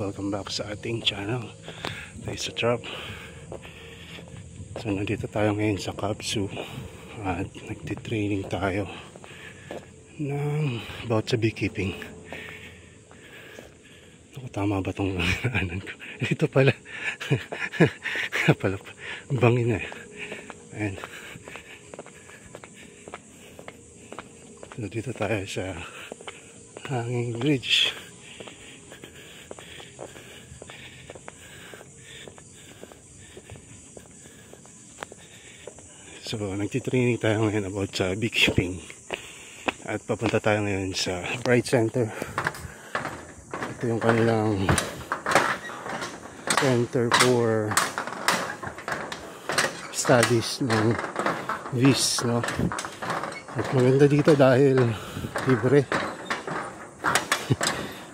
welcome back sa ating channel. Tayo sa Trop. So nandito tayo ngayon sa Kapsu at nagtitraining tayo ng about sa beekeeping. Ako, tama ba itong naanan ko? Ito pala. Pala bangin na eh. Ayan. So dito tayo sa hanging bridge. So nagtitraining tayo ngayon about sa beekeeping. At papunta tayo ngayon sa Bright Center. Ito yung kanilang center for studies ng bees, no? At maganda dito dahil libre.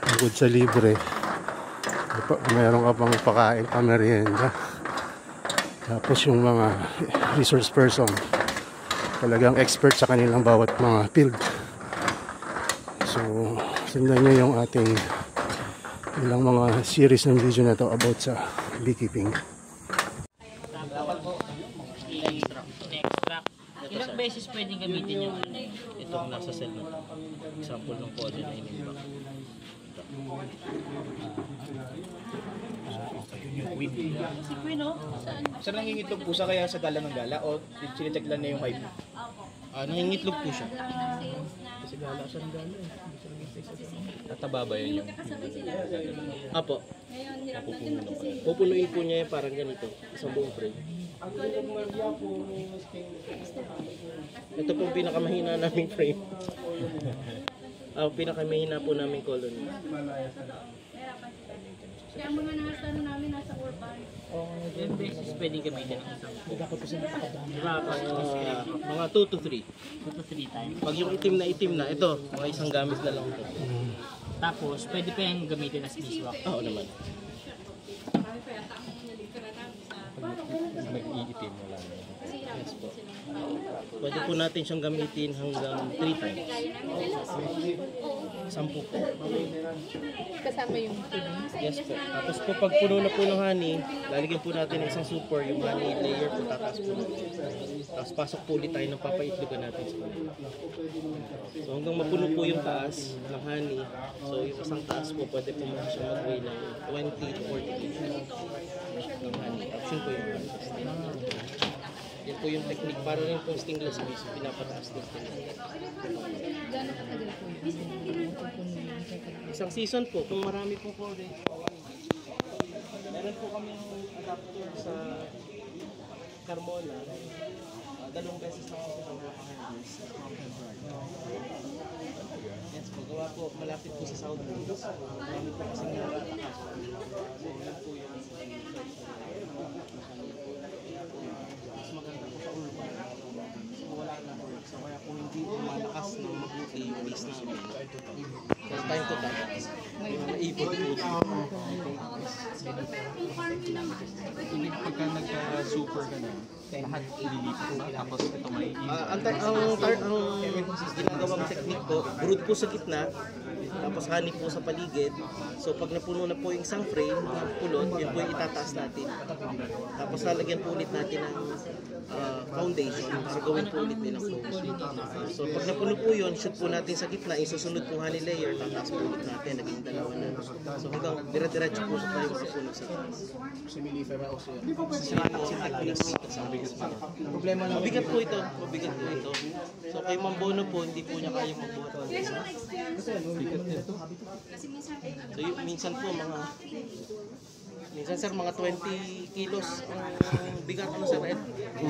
Bukod sa libre, mayroon ka pang pakain, pamerienda. Tapos yung mga resource person talagang expert sa kanilang bawat mga field. So sundan nyo yung ating ilang mga series ng video na to about sa beekeeping. Ilang beses pwedeng gamitin yung itong nasa cell na example ng pollen na inimbak. Yung queen. Si queen, no? Saan nangingitlog po siya kaya sa gala ng gala o sinicheck lang niya yung hive? Nangingitlog po siya. Kasi gala siya ng gala. Tataba ba yun yung? Apo. Pupunuin po niya yung parang ganito. Isang buong frame. Ito po yung pinakamahina naming frame. Pinakamahina po naming colony. Kaya mga nasa namin nasa urban. Ilang beses pwedeng gamitin ang isang? Mga 2 to 3. 2 to 3 times. Pag yung itim na, ito, mga isang gamit na lang ito. Tapos pwede pa yung gamitin as beeswax. Oo naman. Nag-iitim mo lang. Yes po. Pwede po natin siyang gamitin hanggang 3 times. 10 po. Kasama yung feeding. Yes po. Tapos po pag puno na po ng honey, lalagyan po natin ng isang super, yung honey layer po tataas po. Tapos pasok po ulit tayo ng papaitlogan natin sa kanila. So hanggang mapuno po yung taas ng honey, so yung isang taas po pwede po siya mag-weigh ng 20 to 40 kg ng honey. Option po yung honey. Yan po yung technique para rin po stingless bees, pinapataas din po. Gano'n katagal po yun? Isang season po, kung marami po po rin. Meron po kami adapter sa Carmona. 2 beses na po sa mga harvest. Yes po, gawa po, malapit po sa South Coast. Marami po kasi nagtatakas. So yan po yung mas maganda po sa urban. Wala na po. So kaya po hindi malakas na mabuti yung base namin. So time to time. Maipot po. Pagka nagka-super ka na, lahat ililipat ba? Tapos ito may Ang ginagawang technique po, brood po sa gitna, tapos honey po sa paligid. So pag napuno na po yung isang frame, yung pulot, yun po yung itataas natin. Tapos lalagyan po ulit natin ng foundation para gawin po ulit din ang foundation. So pag napuno po yun, shoot po natin sa gitna, isusunod po honey layer, tataas po ulit natin, naging dalawa na. So hanggang dire-diretso po sa tayo makapuno sa taas. problema lang. Mabigat po ito, mabigat po ito. So kay Mambono po, hindi po niya kayang magbuhat. So minsan po minsan sir mga 20 kilos ang bigat ng sir Ed.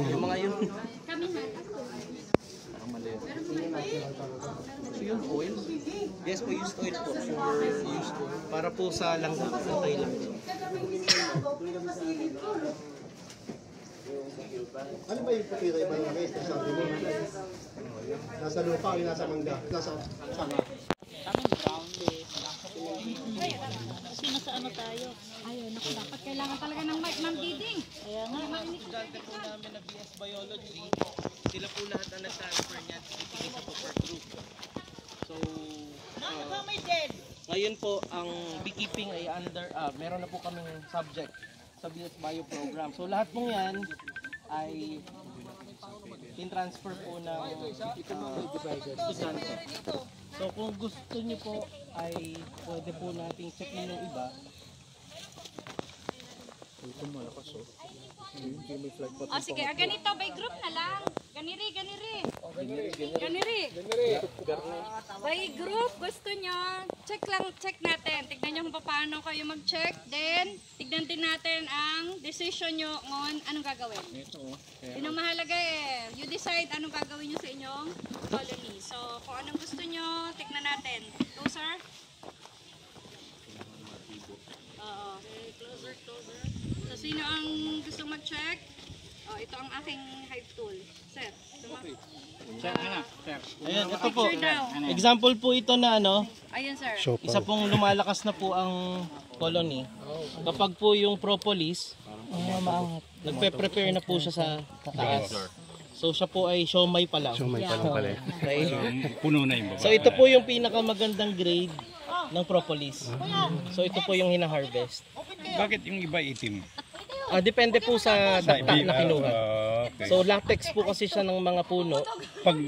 Yung mga yun. So yun, oil? Yes po, used oil po. For used oil. Para po sa langga, natay lang. Ano ba yung putira yung barangay? Sabi mo, nasa lupa o nasa mangga? Nasa sanga? Tamang brown leaf. Kasi nasa ano tayo? Ayun, naku, dapat kailangan talaga ng mic, Ma'am Diding. Kaya nga. Estudyante po namin na BS Biology, sila po lahat ang nag-transfer niyan, titigil sa per group. So, Ngayon po, ang beekeeping ay meron na po kaming subject sa BS Bio program. So lahat pong yan ay in-transfer po ng estudyante. So kung gusto niyo po ay pwede po nating check yung iba. O sige, ganito, by group na lang. Ganiri. By group, gusto nyo, check natin. Tignan nyo kung paano kayo mag-check. Then, tignan din natin ang decision nyo on anong gagawin. Yun ang mahalaga eh. You decide anong gagawin nyo sa inyong colony. So, kung anong gusto nyo, tignan natin. Go, sir? Oo. Okay, closer. So, sino ang gusto mag-check? Oh, ito ang aking hive tool. Sir, Ayan, ito po. picture daw. Example po ito na Ayun, sir. isa pong lumalakas na po ang colony. Kapag po yung propolis, nagpe-prepare na po siya sa taas. So siya po ay siomay pa lang. Siomay pa lang pala. Okay. Puno na yung baba. So ito po yung pinakamagandang grade ng propolis. So ito po yung hina-harvest. Bakit yung iba itim? Depende po sa dakta na kinuha. Okay. So latex po kasi siya ng mga puno. Pag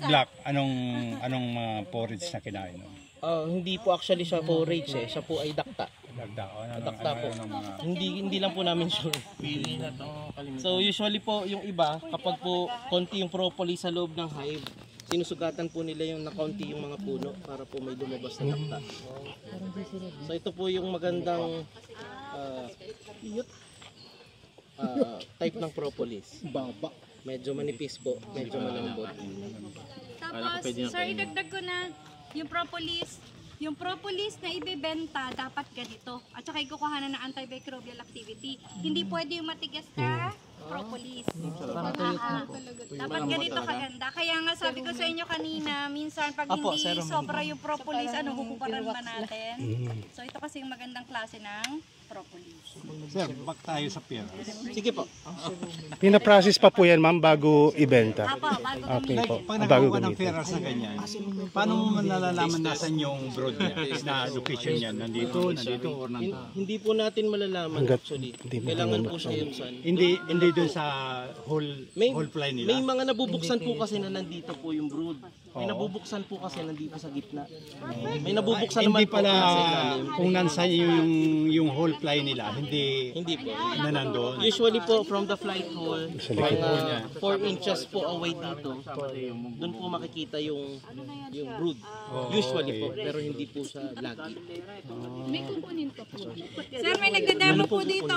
black, anong mga porridge na kinain mo? Hindi po actually siya forage eh. Siya po ay dakta. Dakta po. Hindi lang po namin sure. So usually po yung iba, kapag po konti yung propolis sa loob ng hive, sinusugatan po nila yung nakaunti yung mga puno para po may lumabas na dakta. So ito po yung magandang type ng propolis. Medyo manipis po, medyo malambot. Tapos, sir, idagdag ko na yung propolis na ibebenta dapat ganito. At saka ikukuhanan ng antimicrobial activity. Hindi pwede yung matigas na propolis. Dapat ganito kaganda. Kaya nga sabi ko sa inyo kanina, minsan pag hindi sobra yung propolis, hukuparan ba natin? So ito kasi yung magandang klase ng propolis. Sir, bak tayo sa pier. Sige po. Pinaprocess pa po yan, ma'am, bago ibenta. Apo, bago Okay gamitin. po. Pag Bago nakakuha ng gamitin. feras na ganyan, paano mo nalalaman nasan yung brood niya? Na location niya? Nandito, or nandito? Hindi po natin malalaman Hanggat actually. hindi mo Kailangan naman po siya yung sun. Hindi dun sa whole fly nila? May mga nabubuksan po kasi na nandito po yung brood. May nabubuksan po kasi nandito sa gitna. May nabubuksan naman Hindi po pala sa ilalim. kung nansa yung whole fly nila, hindi po. na nandun. Usually po from the flight hole, mga 4 inches po away dito, doon po makikita yung brood. Usually po, pero hindi po siya lagi. Sir, may nagdademo po dito.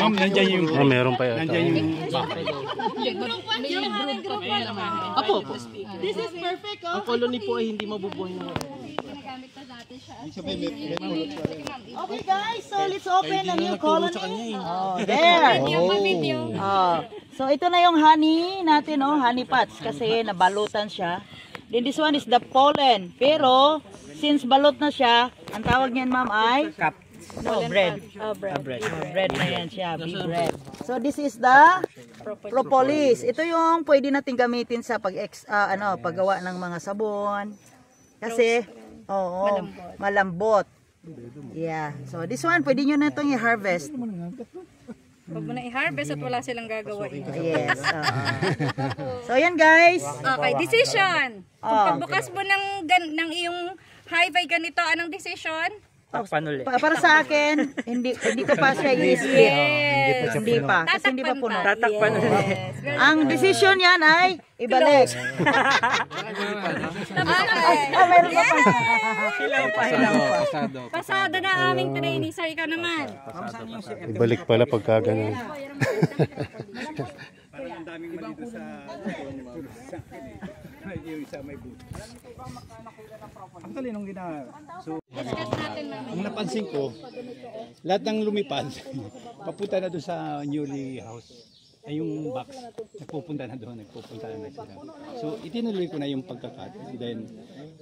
Ma'am, nandyan yung Meron pa yata. nandyan yung Apo, This is perfect, oh. ang colony po ay hindi mabubuhay na. Ginagamit na dati siya. Okay guys, so let's open a new colony. Oh, there. Video. Oh. So ito na yung honey natin, oh, honey pots kasi nabalutan siya. Then this one is the pollen. Pero since balot na siya, ang tawag niyan ma'am ay bread. Bread na yan siya, bee bread. So this is the propolis. Ito yung pwede natin gamitin sa paggawa ng mga sabon. Kasi malambot. Yeah. So this one pwede niyo na itong i-harvest. Huwag mo na i-harvest at wala silang gagawin. Yes. So yan guys. Okay, decision. Kung pagbukas mo ng iyong hive ay ganito, anong decision? Para sa akin, hindi ko pa siya i-split. Hindi pa. Kasi hindi pa puno. Tatakpan ulit. Ang decision yan ay ibalik. Meron pa pa. Hilaw pa. Pasado na ang aming training. Sir, ikaw naman. Ibalik pala pagka ganun. Parang ang daming mali doon sa yung isa may boot. Ang talinong gina. So, ang napansin ko, lahat ng lumipad, papunta na doon sa newly house. Ay yung box, nagpupunta na doon sila. So, itinuloy ko na yung pagkakat. And then,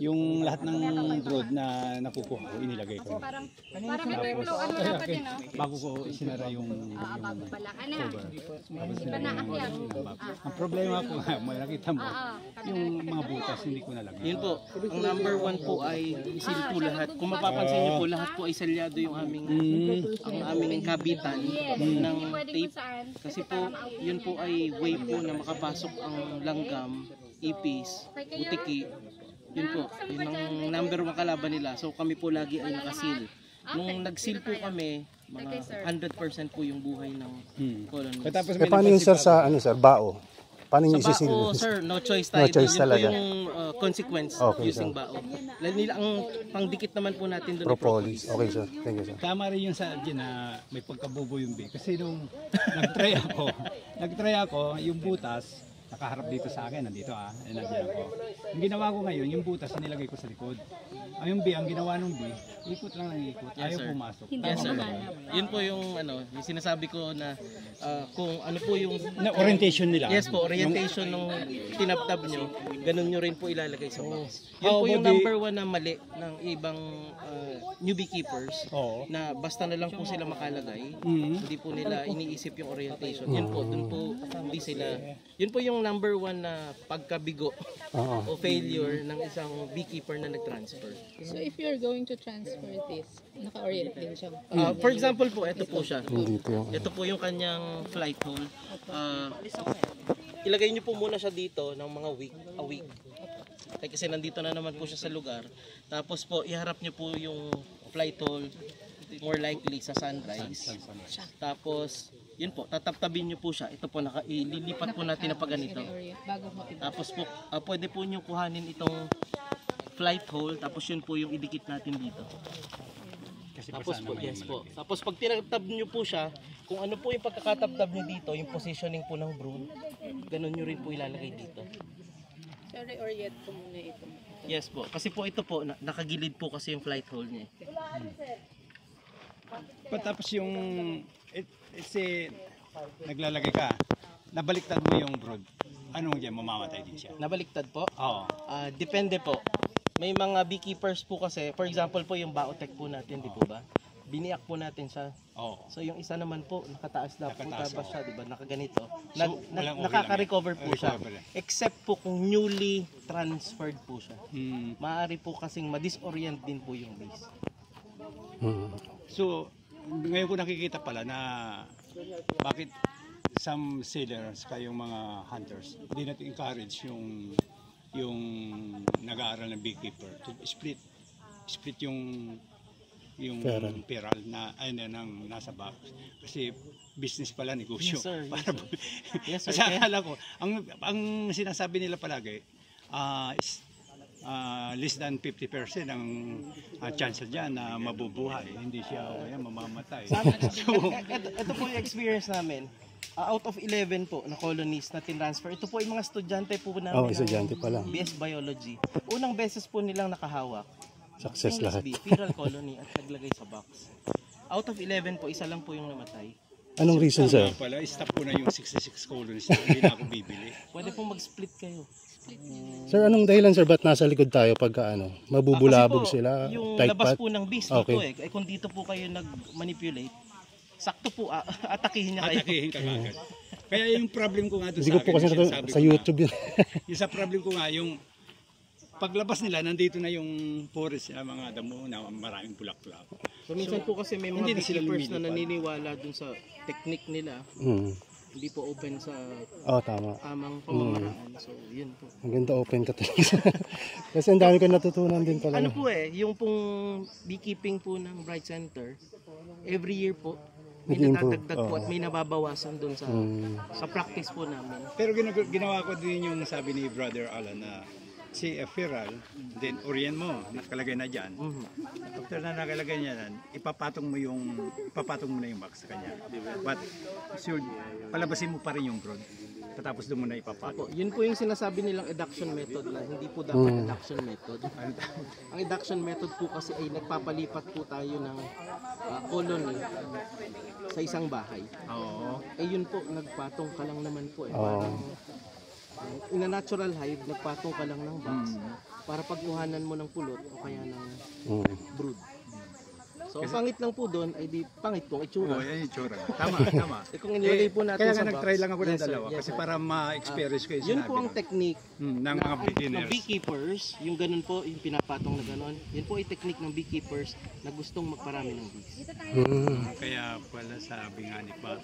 yung lahat ng brood na nakukuha ko, inilagay ko. Parang pinupuluan mo dapat yun, no? Bago ko isinara yung Bala ka na. Hindi pa naakyat. ang problema ko nga, may nakita mo, Yung mga butas, hindi ko nalagay. Yun po, ang number 1 po ay seal po lahat. Kung mapapansin niyo po, lahat po ay selyado yung aming kabitan ng tape. Kasi po, yun po ay way po na makapasok ang langgam, ipis, butiki. Yun po, yun ang number 1 kalaban nila. So kami po lagi ay nakasil. Nung nag-seal po kami, mga 100% po yung buhay ng colony. Tapos Eh, paano yung sir sa, ano sir, bao? Paano yung Sa isisil? bao, sir, no choice tayo. No choice Yun talaga. po yung consequence Okay, using sir. bao. Nila ang pangdikit naman po natin doon. Propolis. Okay sir, thank you sir. Tama rin yung sa akin na may pagkabubo yung bee. Kasi nung nag-try ako, yung butas, nakaharap dito sa akin, nandito nandiyan ako. Yung ginawa ko ngayon, yung butas, nilagay ko sa likod. Yung bee, ang ginawa ng bee, ikot lang ng ikot, ayaw sir. pumasok. Yes, sir. Yun po yung yung sinasabi ko na kung ano po yung Na orientation nila. yes po, orientation ng tinaptab nyo, ganun nyo rin po ilalagay sa box. Yun How po yung about number 1 na mali ng ibang newbie keepers Oo. na basta na lang po sila makalagay, Mhm. hindi po nila iniisip yung orientation. Yun po, dun po hindi sila, yun po yung number 1 na pagkabigo o failure ng isang beekeeper na nag-transfer. So if you're going to transfer this, naka-orient din siya. For example po, ito po siya. Dito yung... Ito po yung kanyang flight hole. Ilagay niyo po muna siya dito ng mga a week. Kasi nandito na naman po siya sa lugar. Tapos po, iharap niyo po yung flight hole more likely sa sunrise. Tapos, yun po, tataptabin niyo po siya. Ito po, ililipat po natin na pa ganito. Bago mo Tapos po, pwede po niyo kuhanin itong flight hole. Tapos yun po yung idikit natin dito. Tapos po, yes po. Tapos pag tinagtab nyo po siya, kung ano po yung pagkakatabtab nyo dito, yung positioning po ng brood, ganun nyo rin po ilalagay dito. So reorient ko muna ito. Yes po. Kasi po ito po, nakagilid po kasi yung flight hole niya. Tapos yung, naglalagay ka, nabaliktad mo yung brood. Anong diyan, mamamatay din siya? Nabaliktad po? Oo. Depende po. May mga beekeepers po kasi, for example po yung Baotech po natin, di po ba? Biniyak po natin siya. Oo. So yung isa naman po, nakataas na po Nakataas, ba siya, di ba? Nakaganito. So, walang okay Nakaka-recover lang po yan. siya. Recover lang. Except po kung newly transferred po siya. Hmm. Maaari po kasing ma-disorient din po yung bees. So, ngayon ko nakikita pala na bakit some sellers, kayong mga hunters, hindi natin encourage yung nag-aaral ng beekeeper to split yung peral na ng nasa box, kasi business pala, negosyo. Yes, sir. Yes, para sir. Yes, sir. kasi akala ko ang sinasabi nila palagi less than 50% ang chance diyan na mabubuhay, hindi siya mamamatay. Ito po yung experience namin. Out of 11 po na colonies na tinransfer, ito po yung mga estudyante po namin estudyante pa lang. BS Biology. Unang beses po nilang nakahawak. Success Yung lahat. bee, feral colony at naglagay sa box. Out of 11 po, isa lang po yung namatay. Anong reason sir? Pala, stop ko na yung 66 colonies na hindi na ako bibili. Pwede po mag-split kayo. Sir, anong dahilan sir, ba't nasa likod tayo pagka mabubulabog Kasi po, sila? yung tight labas pat? po ng bees Okay. dito eh. Kung dito po kayo nag-manipulate, sakto po, atakihin niya kayo. Atakihin ka agad. Kaya yung problem ko nga doon Hindi sa ko po kasi sinasabi sa ko YouTube yun. yung sa problem ko nga, yung paglabas nila, nandito na yung forest na mga damo na maraming bulak-bulak. So minsan po kasi may mga hindi na sila beekeepers na lumilipad. naniniwala dun sa technique nila, hindi po open sa Tama. tamang pamamaraan. So yun po. Ang ganda, open ka talaga. Kasi ang dami ko natutunan din pala. Ano po yung pong beekeeping po ng Bright Center, every year po, may Nag-improve. nadadagdag po at may nababawasan dun sa practice po namin. Pero ginawa ko din yung sabi ni Brother Alan na si feral, then orient mo, nakalagay na dyan. After na nakalagay niya yan, ipapatong mo na yung box sa kanya. But sure, palabasin mo pa rin yung brood. Tapos doon mo na ipapatong. Yun po yung sinasabi nilang eduction method na hindi po dapat eduction method. Ang eduction method po kasi ay nagpapalipat po tayo ng colony sa isang bahay. Oo. Yun po, nagpatong ka lang naman po. Parang in a natural hive, nagpatong ka lang ng box para pagkuhanan mo ng pulot o kaya ng brood. So, ang pangit lang po doon ay di pangit pong itsura. Oo, yan yung tsura. Tama. Kung inilagay po natin Kaya sa nga box. nag-try lang ako ng Yes, sir. dalawa Yes, kasi sir. para ma-experience ko yung Yun sinabi po ang mo. technique ng mga ng beginners. beekeepers, yung ganun po, yung pinapatong na ganun. Yun po ay technique ng beekeepers na gustong magparami ng bees. Kaya pala sabi nga ni Pa,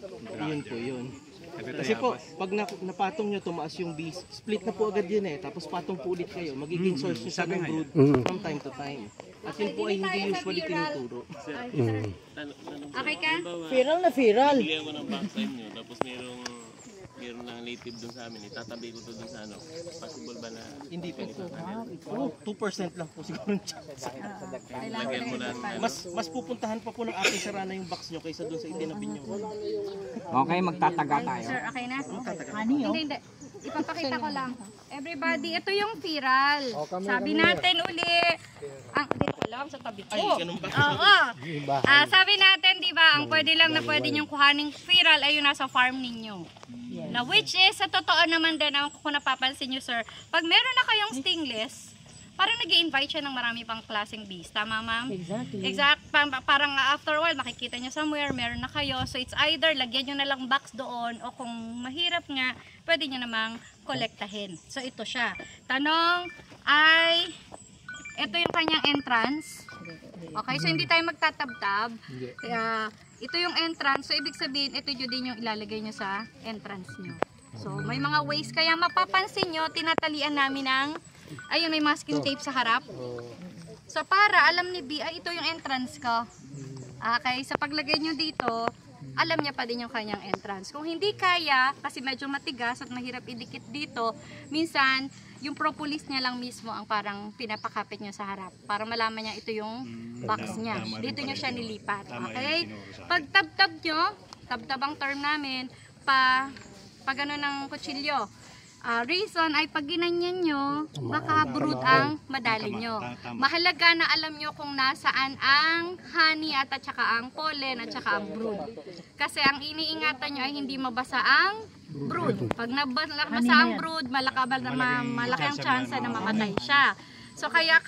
Yun po yun. Sabi Kasi tayo, po, pag napatong nyo, tumaas yung bees, split na po agad yun eh. Tapos patong po ulit kayo. Magiging source nyo siya ng brood from time to time. At yun po ay hindi usually tinuturo. Okay ka? Viral na viral. Bili ako ng box time nyo, tapos merong lang native dun sa amin, itatabi ko to dun sa ano. Possible ba na Hindi po. 2% lang po siguro yung chance. lagyan mo na Mas pupuntahan pa po ng ating sarana yung box nyo kaysa doon sa itinabi nyo. Okay, magtataga tayo. Sir, okay na? Honey, oh. Hindi. Ipapakita ko lang. Everybody, ito yung viral. Sabi natin uli, dito lang sa tabi ko. Oo. Sabi natin, di ba, ang pwede lang na pwede nyong kuhaning viral ay yung nasa farm ninyo. Na which is, sa totoo naman din, kung napapansin nyo, sir, pag meron na kayong stingless, parang nag-i-invite siya ng marami pang klaseng bees. Tama, ma'am? Exactly. Parang after a while, makikita nyo somewhere, meron na kayo. So, it's either lagyan nyo na lang box doon o kung mahirap nga, pwede nyo namang kolektahin. So, ito siya. Tanong ay, ito yung kanyang entrance. Okay, so hindi tayo magtatabtab. Kaya, ito yung entrance. So, ibig sabihin, ito yun din yung ilalagay nyo sa entrance nyo. So, may mga ways. Kaya mapapansin nyo, tinatalian namin ng ayun, may masking tape sa harap. So, para alam ni B, ay ito yung entrance ko. Okay, sa paglagay nyo dito, alam niya pa din yung kanyang entrance. Kung hindi kaya, kasi medyo matigas at mahirap idikit dito, minsan, yung propolis niya lang mismo ang parang pinapakapit niya sa harap. Para malaman niya ito yung box niya. Dito niya siya nilipat. Okay? Pag tab-tab nyo, tab-tab ang term namin, pag ano ng kutsilyo, reason ay pag ginanyan nyo, baka brood ang madali nyo. Mahalaga na alam nyo kung nasaan ang honey at saka ang pollen at saka ang brood. Kasi ang iniingatan nyo ay hindi mabasa ang brood. Pag nabasa ang brood, malaki ang chance na mamatay siya. So kaya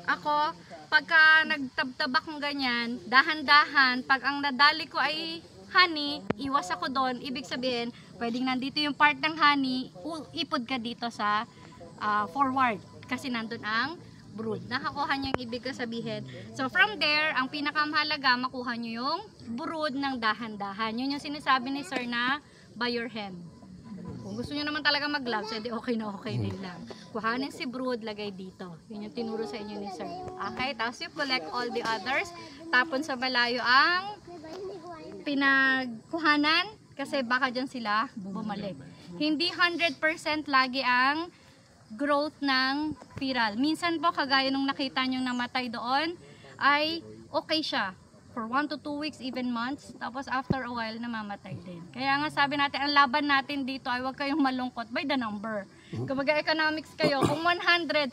ako, pagka nagtabtabak ng ganyan, dahan-dahan, pag ang nadali ko ay honey, iwas ako doon. Ibig sabihin, pwedeng nandito yung part ng honey, ipod ka dito sa forward. Kasi nandun ang brood. Nakakuha niyo yung ibig sabihin. So from there, ang pinakamahalaga, makuha niyo yung brood ng dahan-dahan. Yun yung sinasabi ni sir na by your hand. Kung gusto niyo naman talaga mag-gloves, edi okay na okay din lang. Kuhanin si brood, lagay dito. Yun yung tinuro sa inyo ni sir. Okay, tapos you collect all the others. Tapon sa malayo ang pinagkuhanan kasi baka dyan sila bumalik. Hindi 100% lagi ang growth ng viral. Minsan po, kagaya nung nakita nyo namatay doon, ay okay siya for 1 to 2 weeks, even months. Tapos after a while, namamatay din. Kaya nga sabi natin, ang laban natin dito ay huwag kayong malungkot by the number. Kung mag-economics kayo, kung 100,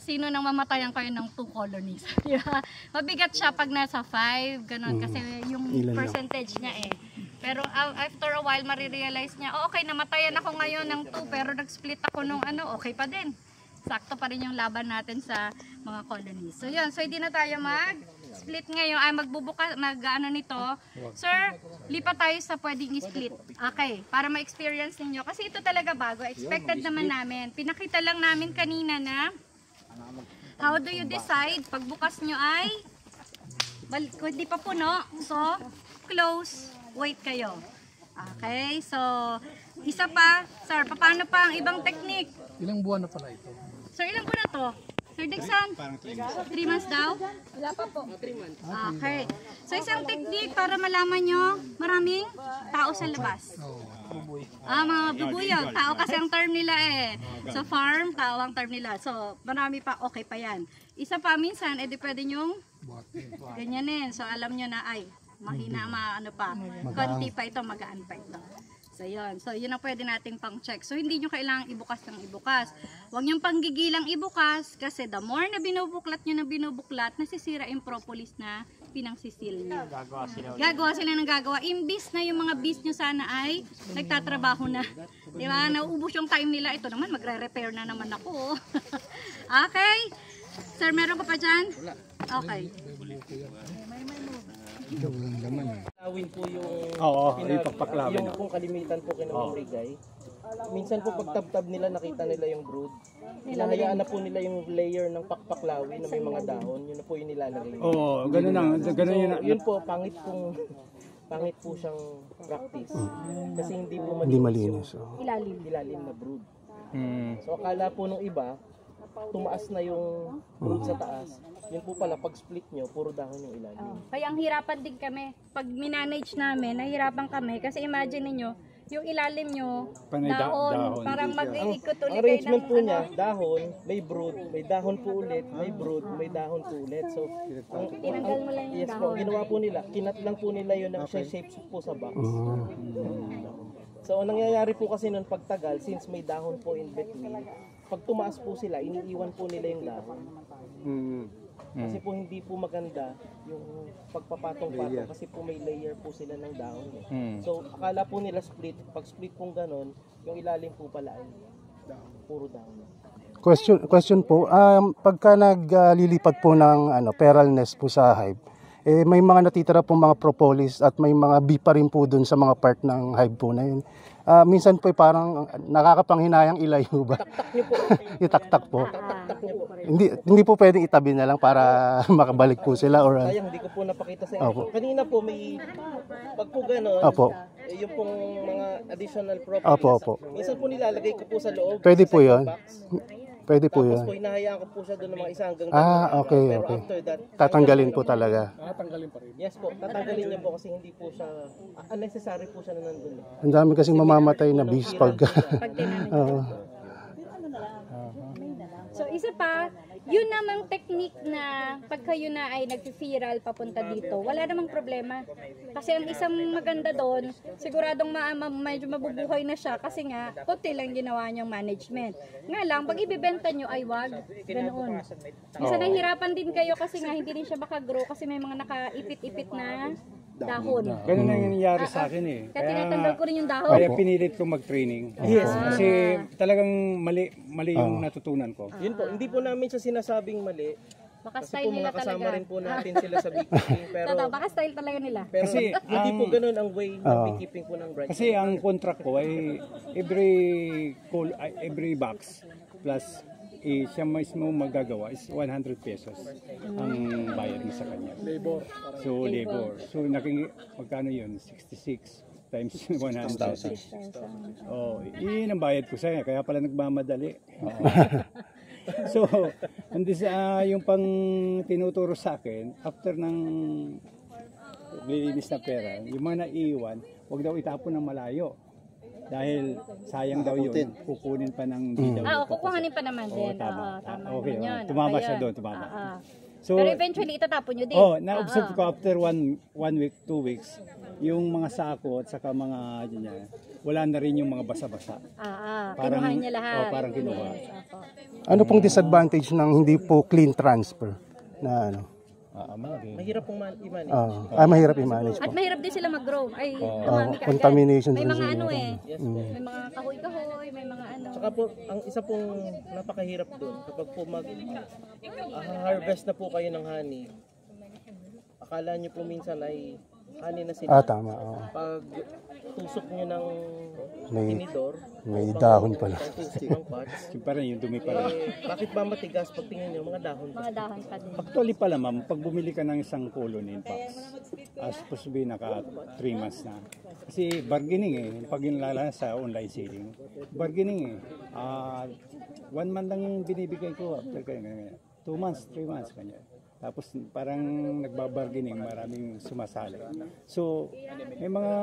sino nang mamatayan kayo ng 2 colonies. Yeah. Mabigat siya pag nasa 5, ganun, kasi yung percentage niya eh. Pero after a while, marirealize niya, okay, namatayan ako ngayon ng 2, pero nag-split ako nung okay pa din. Sakto pa rin yung laban natin sa mga colonies. So yun, so hindi na tayo mag-split ngayon, ay nito. Sir, lipat tayo sa pwedeng i-split. Okay, para ma-experience ninyo. Kasi ito talaga bago, expected naman namin. Pinakita lang namin kanina na how do you decide? Pagbukas nyo ay kung di pa puno, so close, wait kayo. Okay, so isa pa, sir, paano pa ang ibang technique? Ilang buwan na pala ito? Sir, ilang buwan na to? Sir Dixon? 3 months daw? Wala pa po. 3 months. Okay. So isang technique para malaman nyo, maraming tao sa labas. Mga bubuyog. Tao kasi ang term nila eh. So farm, tao ang term nila. So marami pa, okay pa yan. Isa pa minsan, edi pwede nyong ganyanin. So alam nyo na ay, mahina, konti pa ito, magaan pa ito. So yun. So yun ang pwede nating pang-check. So hindi nyo kailangang ibukas ng ibukas. Huwag nyo panggigilang ibukas kasi the more na binubuklat nyo na binubuklat, nasisira yung propolis na pinangsisil nyo. Gagawa sila ng gagawa. Imbis na yung mga bees nyo sana ay nagtatrabaho na. Diba? Nauubos yung time nila. Ito naman, magre-repair na naman ako. Okay? Sir, meron ka pa dyan? Okay. Lawin po yung yung pagpaklawin. yung kung kalimitan po kinamamigay. Minsan po pagtabtab nila nakita nila yung brood. Hinahayaan na po nila yung layer ng pakpaklawi na may mga dahon, yun na po yung nilalagay. Ganun lang. Ganun yun. Yun po pangit po siyang practice. Kasi hindi po Hindi malinis. ilalim na brood. So akala po nung iba, tumaas na yung brood sa taas. Yun po pala, pag split nyo, puro dahon yung ilalim. Kaya ang hirapan din kami. Pag minanage namin, nahihirapan kami. Kasi imagine niyo yung ilalim nyo, Panay dahon, parang mag-iikot Ang ulit kayo arrangement ng po niya, dahon, may brood, may dahon po ulit, may brood, may dahon po ulit. So, tinanggal mo lang yung yes po, ginawa po nila, kinat lang po nila yun ng shape po sa box. So, ang nangyayari po kasi nun pagtagal, since may dahon po in between, pag tumaas po sila, iniiwan po nila yung dahon. Kasi po hindi po maganda yung pagpapatong-patong kasi po may layer po sila ng dahon. So akala po nila split, pag split pong ganon, yung ilalim po pala ay puro dahon. Question po, pagka naglilipat po ng feral nest po sa hive, may mga natitira po mga propolis at may mga bee pa rin po dun sa mga part ng hive po na yun. Minsan po parang nakakapanghinayang ilayo ba? Taktak niyo po. Itaktak po. Taktak niyo po. Hindi po pwedeng itabi na lang para makabalik po sila or Sayang, hindi ko po napakita sa inyo. Kanina po may, pag po ganon, yung pong mga additional propolis. Minsan po nilalagay ko po sa loob. Pwede po yun. Pwede po Tapos yun. po, hinahayaan ko po siya doon ng mga isa hanggang Okay. Pero after that, Tatanggalin po talaga. Tatanggalin pa rin. yes po, tatanggalin niya po kasi hindi po siya, unnecessary po siya na nandun. Ang dami kasing mamamatay na bees pag... Oo. So isa pa, yun namang technique na pag kayo na ay nag-viral papunta dito, wala namang problema. Kasi ang isang maganda doon, siguradong medyo mabubuhay na siya kasi nga, konti lang ginawa niyang management. Nga lang, pag ibibenta niyo ay wag, ganoon. Minsan nahihirapan din kayo kasi nga hindi rin siya makagrow kasi may mga nakaipit-ipit na dahon. Ganun ang nangyayari sa akin eh. Kaya tinatanggal ko rin yung dahon. Kaya pinilit ko mag-training. Yes. Kasi talagang mali yung natutunan ko. Yun po, hindi po namin siya sinasabing mali. Baka Kasi style po nila mga kasama talaga. rin po natin sila sa beekeeping. Pero, Baka style talaga nila. pero Kasi hindi po ganun ang way ng beekeeping po ng Bright. Kasi ang contract ko ay every box plus siya mismo magagawa is 100 pesos ang bayad mo sa kanya. Labor. So labor. So magkano yun? 66 times 100. Oh, yun ang bayad ko sa kanya. Kaya pala nagmamadali. So, yung pang tinuturo sa akin, after ng lilinis na pera, yung mga naiiwan, huwag daw itapon ng malayo. Dahil sayang daw yun, kukunin pa ng di daw. Kukuhanin pa naman din. Tama. Tama Okay, naman yun. tumama Okay siya yun. doon, tumama. So, pero eventually, itatapon nyo din. na-observe ko after one week, 2 weeks, yung mga sako at saka mga wala na rin yung mga basa-basa. Kinuha niya lahat. Parang kinuha. Ano pong disadvantage ng hindi po clean transfer na Mahirap pong i-manage. mahirap i-manage At po. mahirap din sila mag-grow. Ay, dumami ka agad. Contamination May din mga sila. Yes po. may mga kahoy-kahoy, may mga Saka po, ang isa pong napakahirap doon, kapag po harvest na po kayo ng honey, akala nyo po minsan ay honey na sila. Tama. Pag tusok nyo ng May- tinidor, May dahon pala. tusok ng pots, Parang yung dumi pa rin. bakit ba matigas pag tingin nyo, mga dahon pa. mga dahon pa din. Actually pala ma'am, pag bumili ka ng isang colony box, supposed to be naka 3 months na. Kasi bargaining pag inalala sa online selling, bargaining 1 month lang yung binibigay ko after kanya. 2 months, 3 months kanya. Tapos parang nagbabargaining, maraming sumasali. So, may mga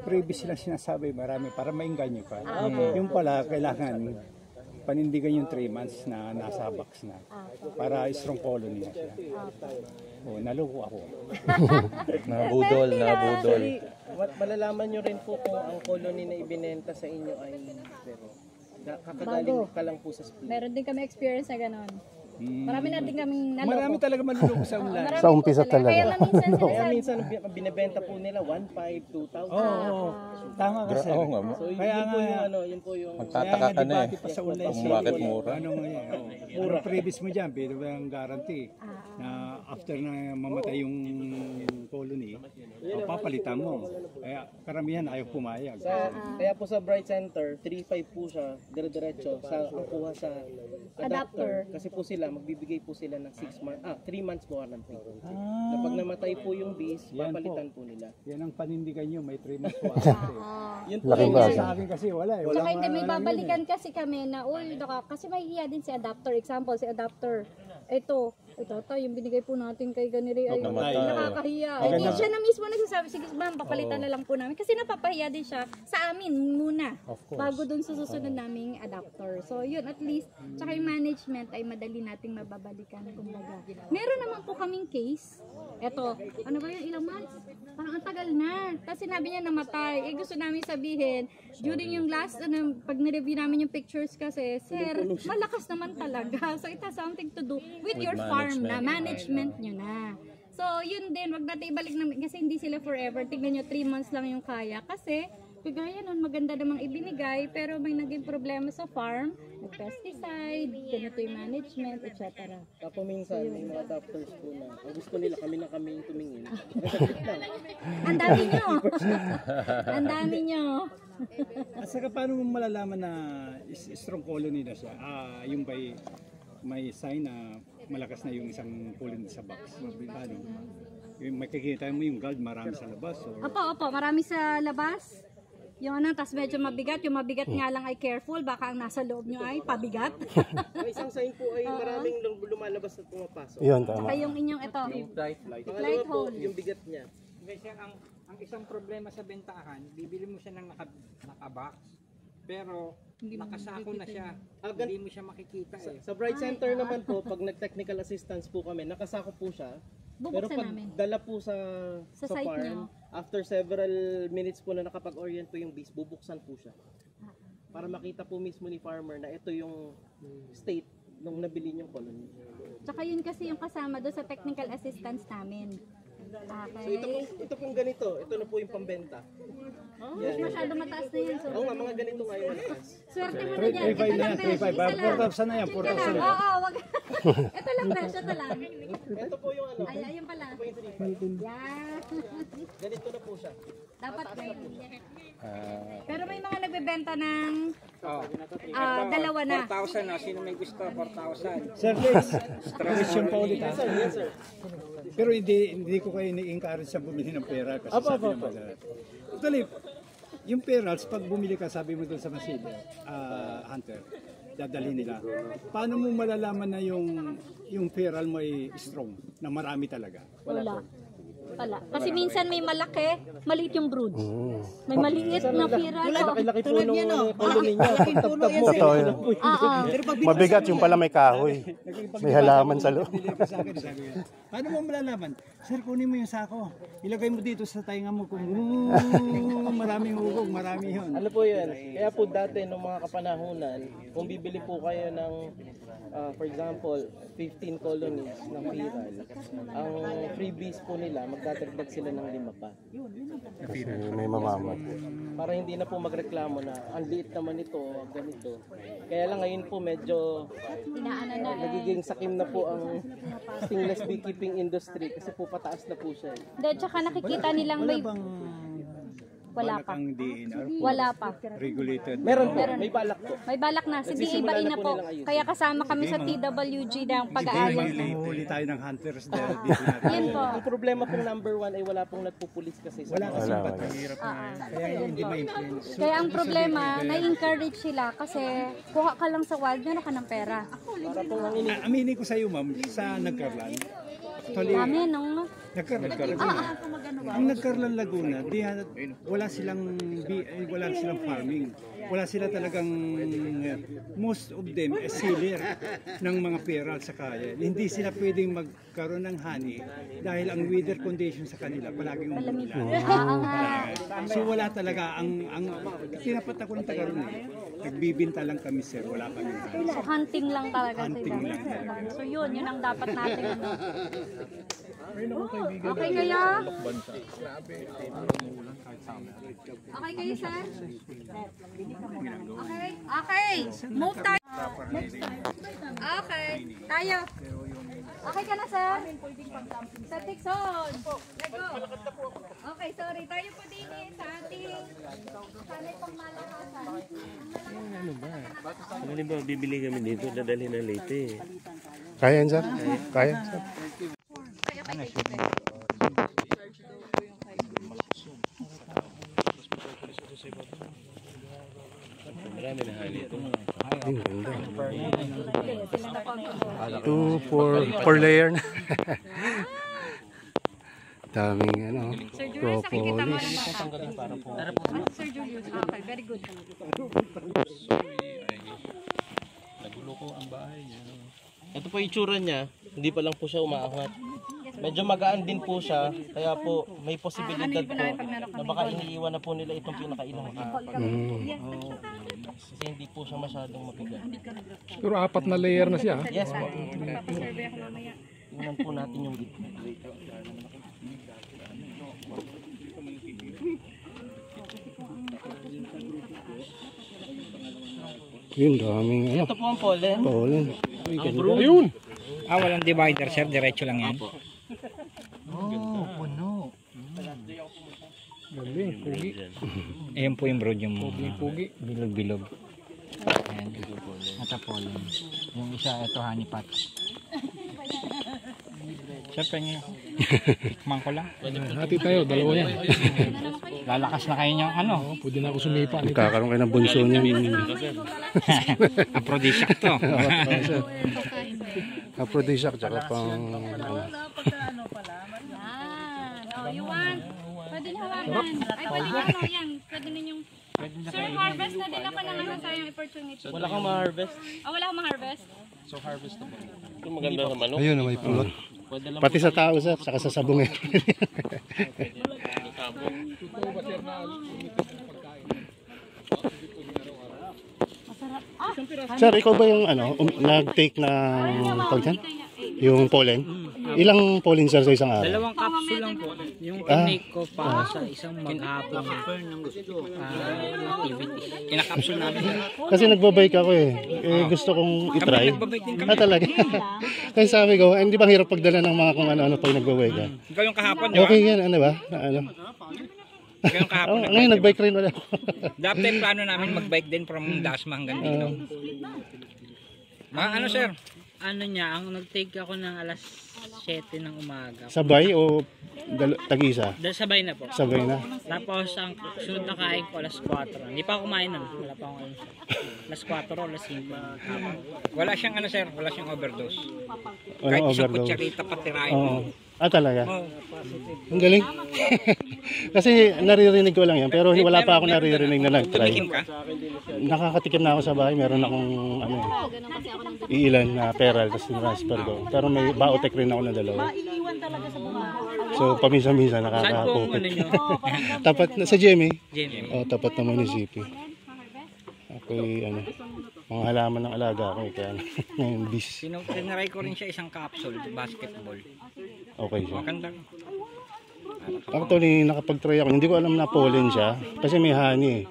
previous silang sinasabi, marami, para maingganyo ka. Yung pala, kailangan panindigan yung 3 months na nasa box na. Para strong colony na siya. Naluko ako. Nabudol. Actually, malalaman nyo rin po kung ang colony na ibinenta sa inyo ay kakagaling ka lang po sa split. Meron din kami experience na gano'n. Marami na din kaming naloko. Marami talaga maluloko sa online. Sa umpisa talaga. Kaya lang minsan Kaya sinasabi. minsan binebenta po nila 1,500, 2,000. Tama kasi. Oo nga mo. So Kaya yun po nga, yung yun po yung Magtataka ka na eh. pa sa online Kung bakit mura. Ano nga yan? Mura previous mo dyan, pero ang guarantee. na after na mamatay yung colony, papalitan mo. Kaya karamihan ayaw pumayag. Kaya po sa Bright Center, 3.5 po siya, dire-diretso, ang kuha sa adapter. Kasi po sila, magbibigay po sila ng 3 months warranty. Kapag namatay po yung bees, papalitan po nila. Yan ang panindigan nyo, may 3 months po. Yun po Laking yung bagay. Sa akin kasi wala eh. Tsaka hindi, may babalikan kasi kami na, kasi may hiya din si adapter. Example, si adapter, ito, yung binigay po natin kay ganiri ay nakakahiya. Hindi siya na mismo nagsasabi, sige ma'am, papalitan na lang po namin. Kasi napapahiya din siya sa amin muna, bago dun sa susunod naming adapter. So yun, at least, tsaka yung management ay madali nating mababalikan. Kumbaga. Meron naman po kaming case. Eto, ano ba yun, ilang months? Parang ang tagal na. Tapos sinabi niya namatay. Gusto namin sabihin, during yung last, pag nireview namin yung pictures kasi, sir, malakas naman talaga. So it has something to do with your farm na, management nyo na. So yun din, wag natin ibalik namin, kasi hindi sila forever. Tignan nyo, 3 months lang yung kaya. Kasi, kagaya nun, maganda namang ibinigay, pero may naging problema sa farm, pesticide, ganito yung management, etc. Tapos minsan, may mga adapters po na, ang gusto nila, kami yung tumingin. Ang dami nyo! Ang dami nyo! At saka paano mo malalaman na strong colony na siya? Yung may sign na malakas na yung isang colony sa box. Paano? Yung makikita mo yung guard, marami sa labas. Opo, marami sa labas. Yung tas medyo mabigat. Yung mabigat nga lang ay careful. Baka ang nasa loob nyo ay pabigat. May isang sign po ay maraming lumalabas at pumapasok. Yun, tama. Saka yung inyong ito. Light hole. Yung bigat niya. Kasi ang isang problema sa bentahan, bibili mo siya ng nakabox, pero nakasako na siya. Hindi mo siya makikita eh. Sa Bright Center naman po, pag nag-technical assistance po kami, nakasako po siya. Pero Bubuksan pag namin. dala po sa site farm, niyo. after several minutes po na nakapag-orient po yung bees, bubuksan po siya. Para makita po mismo ni farmer na ito yung state nung nabili niyong colony. Tsaka yun kasi yung kasama doon sa technical assistance namin. Okay. So ito pong ganito, ito na po yung pambenta. Mas masyado mataas na yan. So, Oo nga, mga ganito nga yung mataas. swerte mo na dyan. 3.5 na yan, 3.5. 4,000 na yan, 4,000 na yan. Oo, wag. Ito lang, besh. Ito lang. Ito po yung ano. Ay, ayun pala. Yan. Ganito na po siya. Dapat ganyan. Pero may mga nagbebenta ng dalawa na. 4,000 na. Sino may gusto? 4,000. Sir Lex, question pa ulit ha. Yes, sir. Pero hindi ko kayo ni-encourage sa bumili ng pera kasi sabi ng mga Actually, yung perals, pag bumili ka, sabi mo doon sa Masid, Hunter, dadalhin nila. Paano mo malalaman na yung peral mo ay strong, na marami talaga? Wala. Kasi minsan may malaki, maliit yung brood. May maliit na pira. Laki-laki po nung colony niya. Pagtabtab mo. Totoo yun. Mabigat yung pala may kahoy. May halaman sa loob. Paano mo malalaman? Sir, kunin mo yung sako. Ilagay mo dito sa tainga mo kung maraming hugog, marami yun. Ano po yan? Kaya po dati nung mga kapanahunan, kung bibili po kayo ng, for example, 15 colonies ng piral, ang freebies po nila, magdadagdag sila ng 5 pa. Kasi may mamamat. Para hindi na po magreklamo na ang liit naman ito, ganito. Kaya lang ngayon po medyo nagiging sakim na po ang stingless beekeeping industry kasi po pataas na po siya. Dahil tsaka nakikita nilang may... Wala pa. Wala pa. Regulated. Meron po, may balak po. May balak na. Si DA na po. Kaya kasama kami sa TWG ng pag-aayos. Huli tayo ng hunters dito natin. Yan po. Ang problema pong number 1 ay wala pong nagpupulis kasi sa Wala kasi hirap na. Kaya hindi ma-influence. Kaya ang problema, na-encourage sila kasi kuha ka lang sa wild, gano'n ka ng pera. para po ang Aminin ko sa iyo, ma'am, sa Nagkarlan. Actually, Dami, no? Ang Nagkarlan Laguna, wala silang farming. Wala sila talagang, most of them, sealer ng mga peral sa kaya. Hindi sila pwedeng magkaroon ng honey dahil ang weather condition sa kanila palaging umuulan. So wala talaga, ang tinapat ako ng Tagaroon nagbibinta lang kami, sir, wala kami honey. So hunting lang talaga Hunting sila. lang talaga. So yun ang dapat natin. Okay kaya? Okay kayo, sir? Okay. Okay. Move tayo. Okay. Tayo. Okay ka na, sir? Sa Dixon. Lego. Okay, sorry. Tayo po din sa ating sanay pangmalakasan. Ano ba? Ano ba, bibili kami dito, dadalhin na Leyte. Kaya yan, sir? Kaya, sir? Marami na hali ito. Ang ganda. 2, 4 layer na. Daming ano, Sir Julius, nakikita mo propolis. naman. Sir Julius, okay, very good. Nagulo ko ang bahay niya. Ito po yung itsura niya, hindi pa lang po siya umaangat. Medyo magaan din po siya, kaya po may posibilidad po na baka iniiwan na po nila itong pinakailang kasi hindi po siya masyadong mabigat. Pero 4 na layer na siya. Yes po. Papasurvey ako mamaya. Tingnan po natin yung gitna. Yun, daming ano, Ito po ang pollen. pollen. Uy, ganda. Ayun! Walang divider sir, diretso lang yan. Oh, puno. Galing, pugi. Ayun po yung brood yung Pugi. bilog-bilog. Ayan. Matapolon. Yung isa, ito honey pot. Siyempre nyo. Tikman ko lang. Hati tayo, dalawa yan. Lalakas na kayo niyang ano. Pwede na ako sumipa. Magkakaroon kayo ng bunso niya. Aphrodisiac to. Aphrodisiac, tsaka pang ano. Yan. Oh, you want? Pwede niyo hawakan. Ay, pwede niyo ano yan. Pwede ninyong... Sir, harvest na din ako ng ano sayang opportunity. Wala kang ma-harvest. Wala akong ma-harvest. So harvest na po. Ito maganda sa manok. Ayun, may pulot. Pwede lang Pati sa tao, sir, saka sa sabong eh. Sir, ikaw ba yung ano, nag-take ng pagkan? Yung pollen? Ilang pollen, sir, sa isang araw? Dalawang capsule lang po. Yung tinake ko para sa isang maghapong activity. Kinakapsule namin. Kasi nagbabike ako eh. Gusto kong itry. Talaga. Kasi sabi ko, hindi ba hirap pagdala ng mga kung ano-ano pag nagbabike ka? Ikaw yung kahapon, di ba? Okay yan, ano ba? Ano? Ikaw yung kahapon. Ngayon, nag-bike rin ulit ako. Dati plano namin mag-bike din from Dasma hanggang dito. Mga ano sir? Ano niya, ang nag-take ako ng alas 7 ng umaga. Sabay o tag-isa? Sabay na po. Sabay na. Tapos ang sunod na kain ko alas 4. Hindi pa ako kumain nun. Wala pa akong alas 4 o alas 5. Wala siyang ano sir, wala siyang overdose. Ano, Kahit isang overdose? kutsarita patirain Oo. mo. Talaga? Oh. Ang galing. Kasi naririnig ko lang yan, pero wala pa ako naririnig na nag-try. Tumikim ka? Nakakatikim na ako sa bahay, meron akong ano, iilan na peral, tapos transfer ko. Pero may baotek rin ako na dalawa. Mailiwan talaga sa bunga. So paminsan-minsan Saan po ang nakakapupit. ano nyo? Tapat na sa Jimmy. Jenny. Tapat na munisipyo. Ako'y ano, mga halaman ng alaga ako kaya ngayon bis. Tinry ko rin siya isang capsule, basketball. Okay siya. Maganda. Actually, nakapag-try ako. Hindi ko alam na pollen siya. Kasi may honey eh.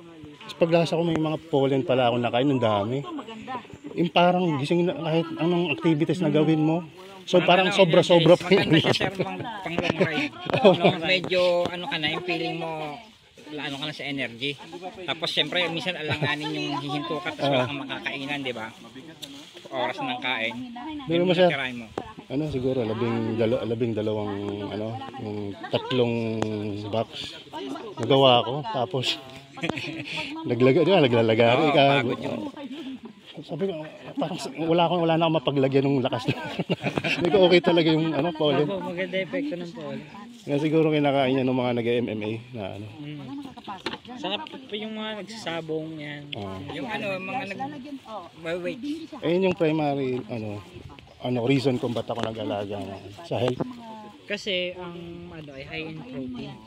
Tapos paglasa ko may mga pollen pala ako nakain. Ang dami. Yung parang gising na kahit anong activities na gawin mo. So parang sobra-sobra pa Maganda yun. siya sir pang long ride. Medyo ano ka na, yung feeling mo ano ka na sa energy. Tapos siyempre minsan alanganin yung hihinto ka tapos wala kang makakainan, di ba? Oras ng kain. Hindi mo siya. Tirahin mo. Ano siguro labing dalawang ano, yung 3 box. Nagawa ko tapos naglalagari ka. Sabi ko parang wala na akong mapaglagyan ng lakas. Hindi ko okay talaga yung ano pollen. Maganda epekto ng pollen. Kaya siguro kinakain niya ng mga nag-MMA na ano. Saka yung mga nagsasabong yan. Yung ano, mga nag-wait. Ayun yung primary ano reason kung ba't ako nag-alaga sa health. Kasi ang ano ay high in protein.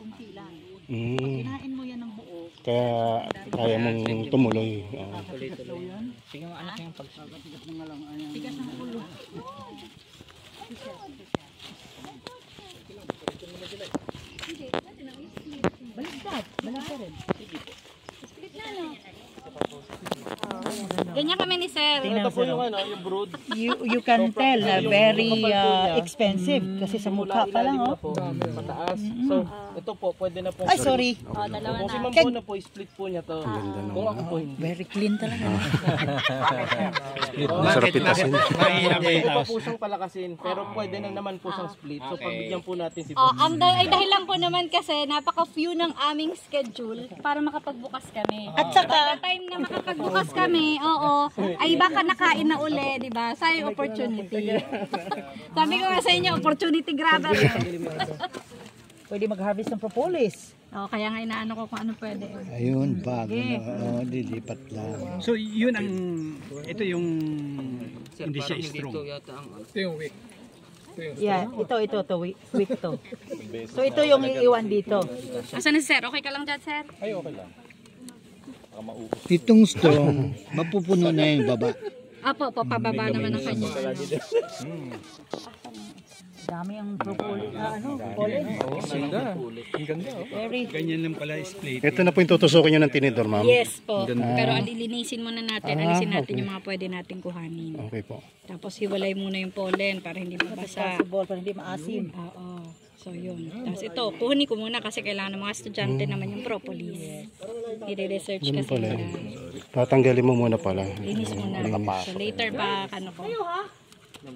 Kinain mo yan ng buo. Kaya kaya mong tumuloy. Tuloy-tuloy. Sige mo anak yung pagsagot. Tigas ng ulo. Baligtad. Baligtad rin. Ganyan kami ni Sir. Ito po yung ano, yung brood. you can tell na very expensive kasi sa mukha pa lang, oh. Mataas. So, ito po, pwede na po. Ay, sorry. Kung si Ma'am po na po, split po niya to. Kung ako po hindi. Very clean talaga. Masarap itasin. Pwede pa po siyang palakasin, pero pwede na naman po siyang split. So, pagbigyan po natin si Boss. Ay dahil lang po naman kasi napaka-few ng aming schedule para makapagbukas kami. At saka, By the time na makapagbukas kami, oo, ay baka nakain na uli, di ba? Sayang opportunity. Sabi ko nga sa inyo, opportunity grabber. pwede mag-harvest ng propolis. Oh, kaya nga inaano ko kung ano pwede. Ayun, bago na, dilipat lang. So, yun ang, ito yung, hindi siya strong. Ito yung weak. Yeah, ito week to. So ito yung iiwan dito. Asan na si Sir? Okay ka lang dyan, Sir? Ay, okay lang. Itong strong, mapupuno na yung baba. Apo, pababa naman ang kanya. Dami ang propolis. Pollen. Ang ganda. Ganyan lang pala split. Ito na po yung tutusukin nyo ng tinidor, ma'am. Yes po. Pero alilinisin muna natin. Alisin natin yung mga pwede natin kuhanin. Okay po. Tapos hiwalay muna yung pollen para hindi mabasa. Para hindi maasim. Oo. So yun. Tapos ito, kuhanin ko muna kasi kailangan ng mga estudyante naman yung propolis. I-research kasi Pala. nila. Tatanggalin mo muna pala. Linis muna. So later pa, ano ko. So,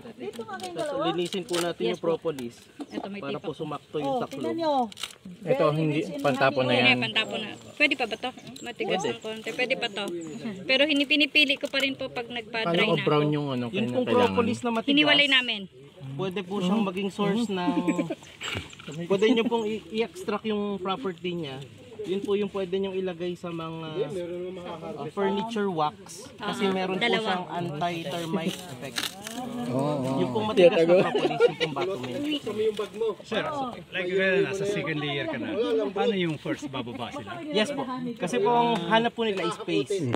linisin po natin yung propolis Ito may para tipo. po sumakto yung taklo. Tingnan nyo. Ito, hindi, pantapon na Hindi yan. na pantapon na. Pwede pa ba to? Matigas ng konti. Pwede pa to. Pero pinipili ko pa rin po pag nagpa-dry Paano na brown ako. yung ano, Yun pong kailangan? propolis na matigas. Hiniwalay namin. Pwede po siyang maging source ng... Pwede nyo pong i-extract yung property niya. Yun po yung pwede nyo ilagay sa mga furniture wax. Kasi meron po siyang anti-termite effect. Yung pong matigas na propolis, yung pong batumin. Sir, like nasa second layer ka na. Paano yung first bababa sila? Yes po. Kasi po ang hanap po nila is space.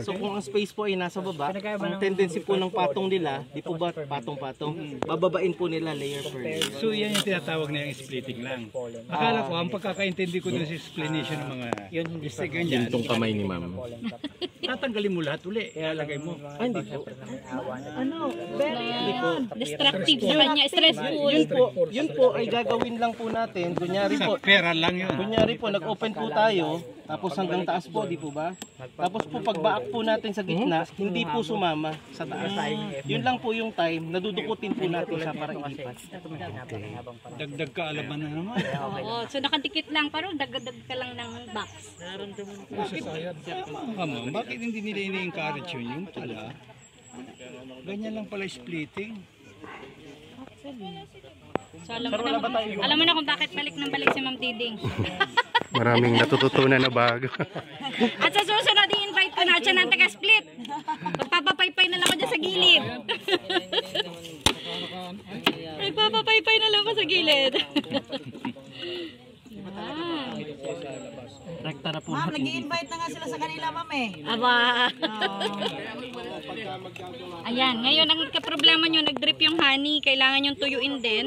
So kung ang space po ay nasa baba, ang tendency po ng patong nila, di po ba patong-patong, bababain po nila layer per layer. So yan yung tinatawag na yung splitting lang. Akala ko, ang pagkakaintindi ko dun sa explanation ng mga istig ganyan, Yung kamay ni ma'am. tatanggalin mo lahat uli, ilalagay mo. Ay, hindi po. Destructive sa kanya. Stressful. Yun po ay gagawin lang po natin. Kunyari po, Pera lang yun. Kunyari po, nag-open po tayo, tapos hanggang taas po, di po ba? Tapos po, pagbaak po natin sa gitna, hindi po sumama sa taas. Yun lang po yung time, nadudukutin po natin siya para ilipat. Dagdag ka alaman na naman. Oo. So nakadikit lang. Parang dagdag ka lang ng box. Ma'am, bakit hindi nila ini-encourage yun? Yung pala, ganyan lang pala splitting. So alam mo na kung bakit balik ng balik si Ma'am Diding. Maraming natututunan na bago. At sa susunod, i-invite ko na siya ng taga-split. Magpapapaypay na lang ako dyan sa gilid. Magpapapaypay na lang ako sa gilid. Rekta na po Ma'am, natin. nag-i-invite na nga sila sa kanila, ma'am eh. Aba. Ayan, ngayon ang problema nyo, nag-drip yung honey. Kailangan yung tuyuin din.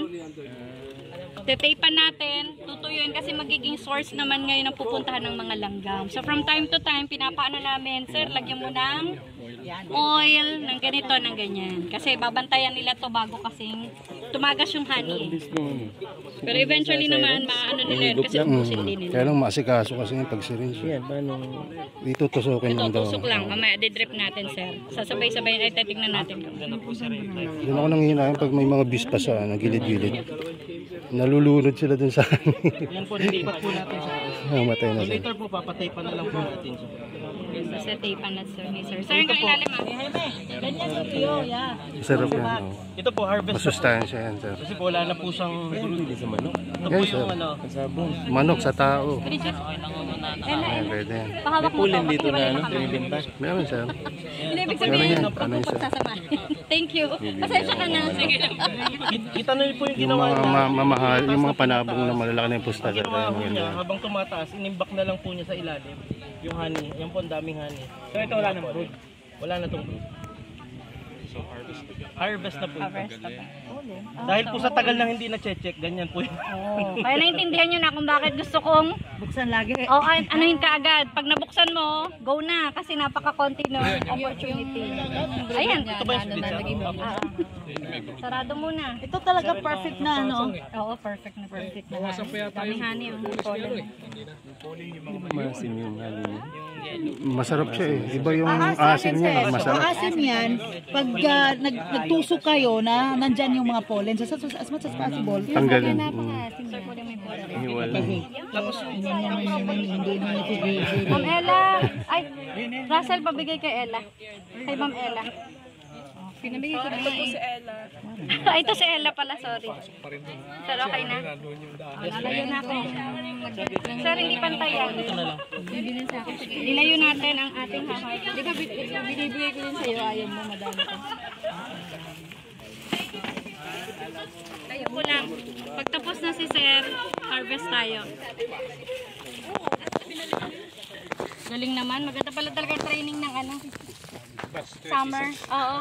Tetapan natin, tutuyuin kasi magiging source naman ngayon ang pupuntahan ng mga langgam. So from time to time, pinapaano namin, sir, lagyan mo ng oil, ng ganito, ng ganyan. Kasi babantayan nila to bago kasing tumagas yung honey. Pero eventually naman, maano nila yun kasi ubusin din nila. Kaya lang masikaso kasi yung pag-syringe. Yan, paano? Dito tusukin Ito, lang daw. tusok lang. Mamaya, didrip natin, sir. Sasabay-sabay, ay titignan natin. Doon ako nanghihinayan pag may mga bis pa sa gilid-gilid. Nalulunod sila dun sa Yan po, nilipat po natin siya. Namatay na So siya. later po, papatay pa na lang po natin siya. Sa tape na, sir. Sir, sir, hanggang ilalim, ah. Ganyan yung tuyo, yeah. Sarap yan. Oh. Ito po, harvest na po. Masustansya yan, sir. Kasi po, wala na po siyang hindi sa manok. Ito po Yes, sir. yung ano, Manok sa tao. Ayan, pwede yan. Pahawak mo to, makiwalay na kami. Meron, sir. Ibig Meron sabihin, yan. huwag mo pagsasamahan. Thank you. Pasensya ka na. Sige lang. kita na po yung Yung ginawa mga niya. mamahal, yung mga panabong na malalaki na yung pusta. Ang ginawa po niya, habang tumataas, inimbak na lang po niya sa ilalim. Yung honey, yan po ang daming honey. So ito wala nang brood. Wala na tong brood. So Harvest na po. Harvest na ba? Dahil po sa tagal nang hindi na-check, ganyan po yun. Oo. Kaya naintindihan nyo na kung bakit gusto kong Buksan lagi. anuhin ka agad. Pag nabuksan mo, go na. Kasi napaka-konti ng opportunity. Ayan. Ito ba yung split siya? Sarado muna. Ito talaga perfect na, no? Oo, perfect na perfect na. Daming honey yung pollen. Maasim yung honey. Masarap siya eh. Iba yung asim niya. Masarap. Asim yan, pag nagtusok kayo na nandyan yung mga pollen, as much as possible. Tanggalin. Sir, po may pollen. Hiwala. Tapos, Ma'am Ella. Ay, Russell, pabigay kay Ella. Kay Ma'am Ella. Pinabigay ko na nga eh. Ay, ito si Ella pala, sorry. Sir, okay na? Lalayo na ako. Sir, hindi pantay yan. Nilayo natin ang ating hahay. Di ba, binibigay ko din sa'yo, ayaw mo, madami ka. Layo ko lang. Pagtapos na si Sir, harvest tayo. Galing naman. Maganda pala talaga training ng ano. Summer. Oo.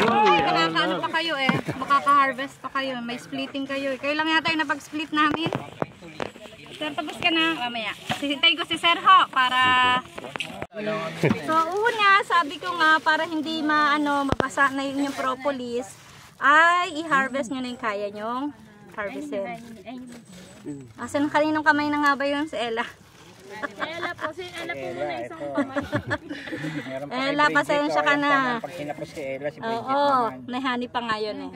Makakaano pa kayo eh. Makaka-harvest pa kayo. May splitting kayo. Kayo lang yata yung napag-split namin. Sir, tapos ka na. Mamaya. Sisintay ko si Sir ho para... So, una, sabi ko nga, para hindi mabasa na yung propolis, ay i-harvest nyo na yung kaya nyong harvestin. Asan kaninong kamay na nga ba yun si Ella? Ella po muna isang kamay. Ella, pasensya ka na. Pag tinapos si Ella, si Oo, may honey pa ngayon eh.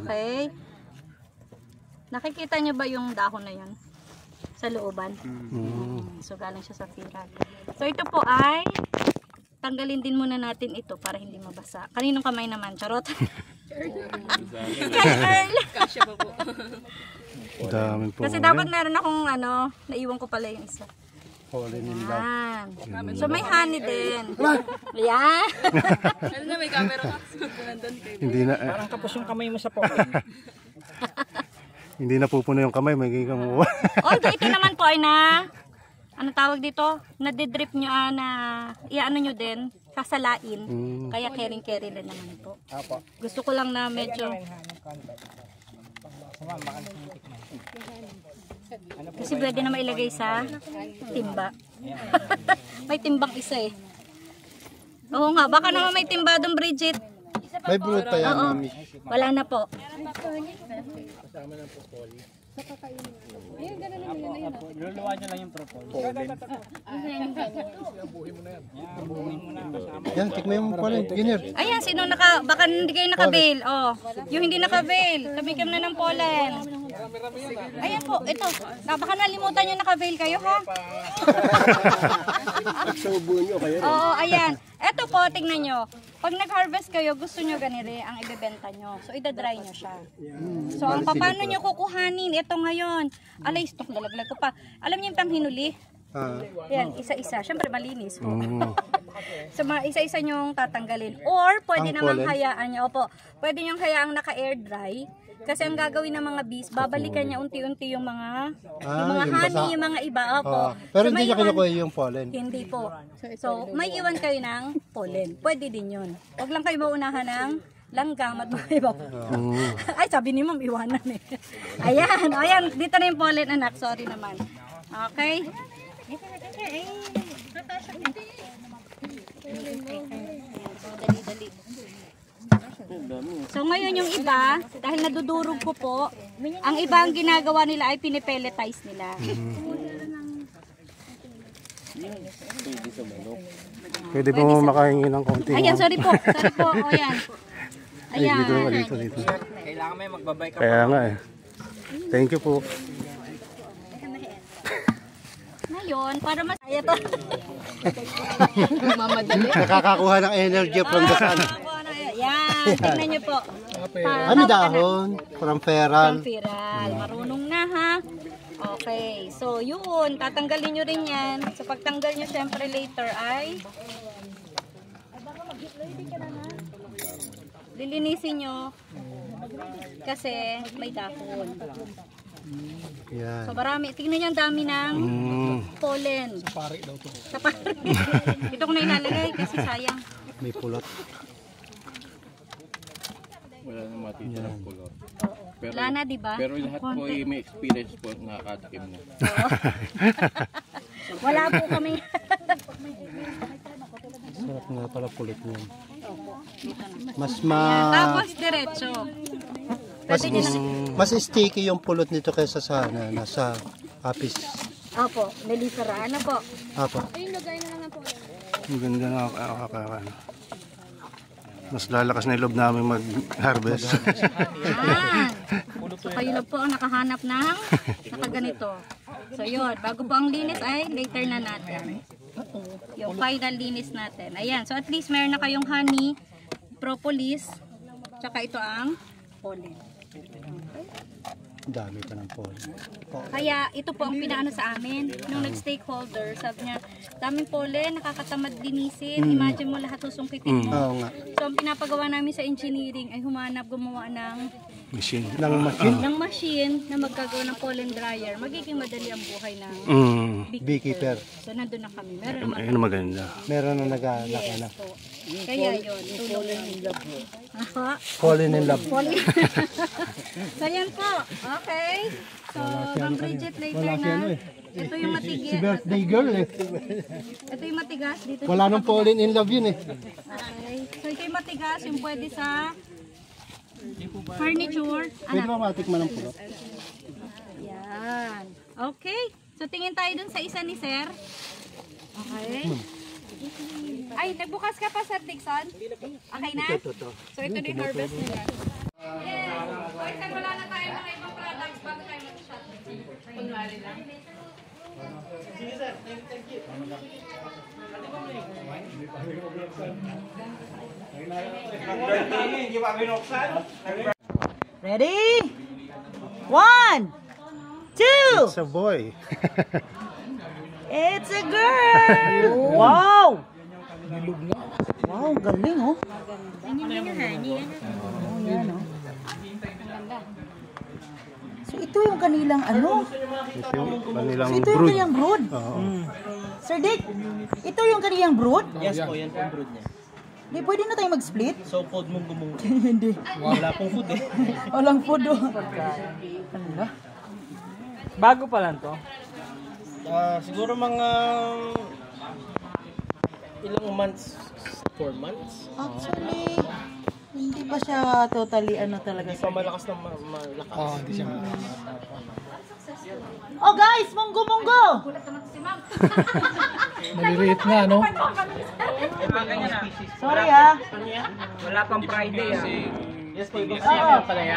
Okay. Nakikita nyo ba yung dahon na yun? Sa looban? So, galing siya sa firak. So, ito po ay tanggalin din muna natin ito para hindi mabasa. Kaninong kamay naman? Charot? Kay Earl. Kasya pa po. Dami po. Kasi dapat meron akong naiwan ko pala yung isa. Pollen in Yan. So may honey din. Yan. Ano na, may camera ka? Hindi na Parang tapos yung kamay mo sa pollen. hindi na pupuno yung kamay, magiging kamuha. Although ito naman po ay ano tawag dito? Nadidrip nyo iano nyo din, kasalain. Kaya caring-caring din naman po. Gusto ko lang na medyo kasi pwede na mailagay sa timba. May timbang isa eh. Oo nga, baka naman may timba doon, Bridget. May brood pa yan, mami. Wala na po. Luluwa nyo lang yung propol. Yan, tikmo yung pollen. Ginir. Ayan, baka hindi kayo naka-veil. Oh, yung hindi naka-veil, tabikim na ng pollen. Ayan po, ito. Baka nalimutan nyo naka-veil kayo, ha? Oo, ayan. Ito po, tingnan nyo. Pag nag-harvest kayo, gusto nyo ganire ang ibebenta nyo. So, idadry nyo siya. So, ang paano nyo kukuhanin? Ito ngayon. Alay, stok, lalaglag ko pa. Alam nyo yung panghinuli? Yan, isa-isa. Siyempre, malinis. So, isa-isa nyong tatanggalin. Or, pwede namang hayaan nyo. Opo, pwede nyong hayaang naka-air dry. Kasi ang gagawin ng mga bees, babalikan niya unti-unti yung mga honey, yung mga iba. Opo. Pero hindi niya kinukuha yung pollen. Hindi po. So, may iwan kayo ng pollen. Pwede din yun. Huwag lang kayo maunahan ng langgam at mga iba. Ay, sabi ni Ma'am, iwanan eh. Ayan, ayan. Dito na yung pollen, anak. Sorry naman. Okay? Dali-dali. So ngayon yung iba, dahil nadudurog ko po, ang iba ang ginagawa nila ay pinipelletize nila. Pwede po makahingi ng konti. Ayan, sorry po. Sorry po. O yan. Ayan. Dito. Kailangan may magbabay ka. Kaya nga eh. Thank you po. Ngayon, para masaya to. Mamadali. Nakakakuha ng energy from the sun. Yan, tingnan nyo po. Ami dahon, from feral. Pampiral. Marunong na ha. Okay, so yun, tatanggalin nyo rin yan. So pagtanggal nyo syempre later ay lilinisin nyo kasi may dahon. Yan. So marami, tingnan nyo ang dami ng pollen. Pare daw to. Sa pare. Ito ko na ilalagay kasi sayang. May pulot. Wala na matitirang color. Pero, Wala na, di ba? Pero lahat po ay may experience po nakakatikim na. Wala po kami. Sarap nga pala pulot niya. Tapos diretso. Mas sticky yung pulot nito kaysa sa nasa apis. Opo, nalifera. Ano po? Apo. Ayun, lagay na lang na po. Ang ganda na kakakaano. Mas lalakas na yung loob namin mag-harvest. So kayo na po ang nakahanap ng nakaganito. So yun, bago po ang linis ay later na natin. Yung final linis natin. Ayan, so at least meron na kayong honey, propolis, tsaka ito ang pollen. Dami pa ng pollen. Kaya ito po ang pinaano sa amin nung nag-stakeholder. Sabi niya, daming pollen, nakakatamad linisin. Imagine mo lahat susungkitin mo. Oo nga. So ang pinapagawa namin sa engineering ay gumawa ng Machine. ng machine na maggagawa ng pollen dryer. Magiging madali ang buhay ng Beekeeper. So nandun na kami. Meron naman. Ayun maganda. Meron na nag-anak na. Kaya yun. Pollen in love. Pollen in love. So yan po. Okay. So Ma'am Bridget later na. Ito yung matigas. Si birthday girl eh. Ito yung matigas. Dito Wala nang pollen in love yun eh. Okay. So ito yung matigas. Yung pwede sa furniture. Pwede ba matikman ng pulot? Yan. Okay. So tingin tayo dun sa isa ni Sir. Okay. Ay, nagbukas ka pa, Sir Dixon? Okay na? So ito din harvest nila. Yes. Okay, Sir, wala na tayo mga ibang products bago tayo mag-shot. Kunwari lang. Sige, Sir. Thank you. Ready? 1, 2. It's a boy. It's a girl! Wow! Wow, galing oh. So ito yung kanilang ano? Ito yung kanilang So ito yung brood. kanilang brood? Sir Dick, ito yung kanilang brood? Yes po, yan po ang brood niya. Di pwede na tayo mag-split? So called munggo-munggo. Hindi. Wala pong food eh. Walang food oh. Ano? Bago pa lang to. Siguro mga ilang months, 4 months. Actually, hindi pa siya totally ano talaga. Hindi pa malakas na malakas. Oo, hindi siya malakas. Oh guys, munggo-munggo! Maliliit nga, no? Sorry ah. Wala pang Friday ah. Yes po, ibang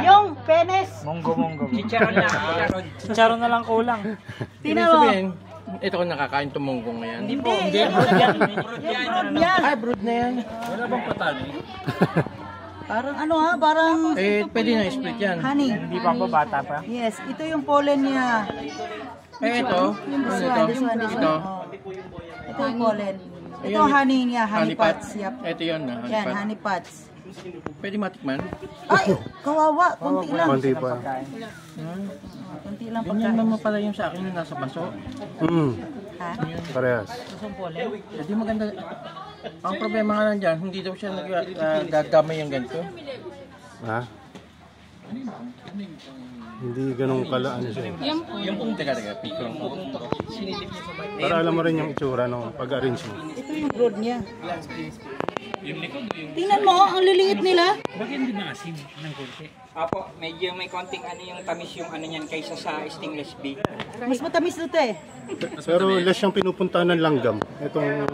Yung penis. Monggo. Chicharon na, chicharon. Chicharon na lang kulang. Tingnan mo. Ito ko nakakain tumunggong ngayon. Hindi, brood yan. Brood yan. Ay, brood na yan. Wala bang patali? Parang ano ha, parang Pwede na split yan. honey. Hindi pa ba bata pa? Yes, ito yung pollen niya. Ito. This one. Ito. Oh. Ito yung pollen. Ito honey niya, honey pots. Yep. Ito yun. Yan, honey pots. Pwede matikman. Ay, kawawa. Kunti lang. Konti pa. Kunti lang Ganyan pagkain. naman pala yung sa akin na nasa baso. Ha? Parehas. Hindi maganda. Ang problema nga lang dyan, hindi daw siya nagagamay yung ganito. Ha? Hindi ganun kala ano siya. Yung pong teka, picture ko. Para alam mo rin yung itsura ng pag-arrange mo. Ito yung brood niya. Tingnan mo, ang liliit nila. Bakit hindi maasim ng konti? Apo, medyo may konting ano yung tamis yung ano niyan kaysa sa stainless beef. Mas matamis dito eh. Pero less siyang pinupuntahan ng langgam. Itong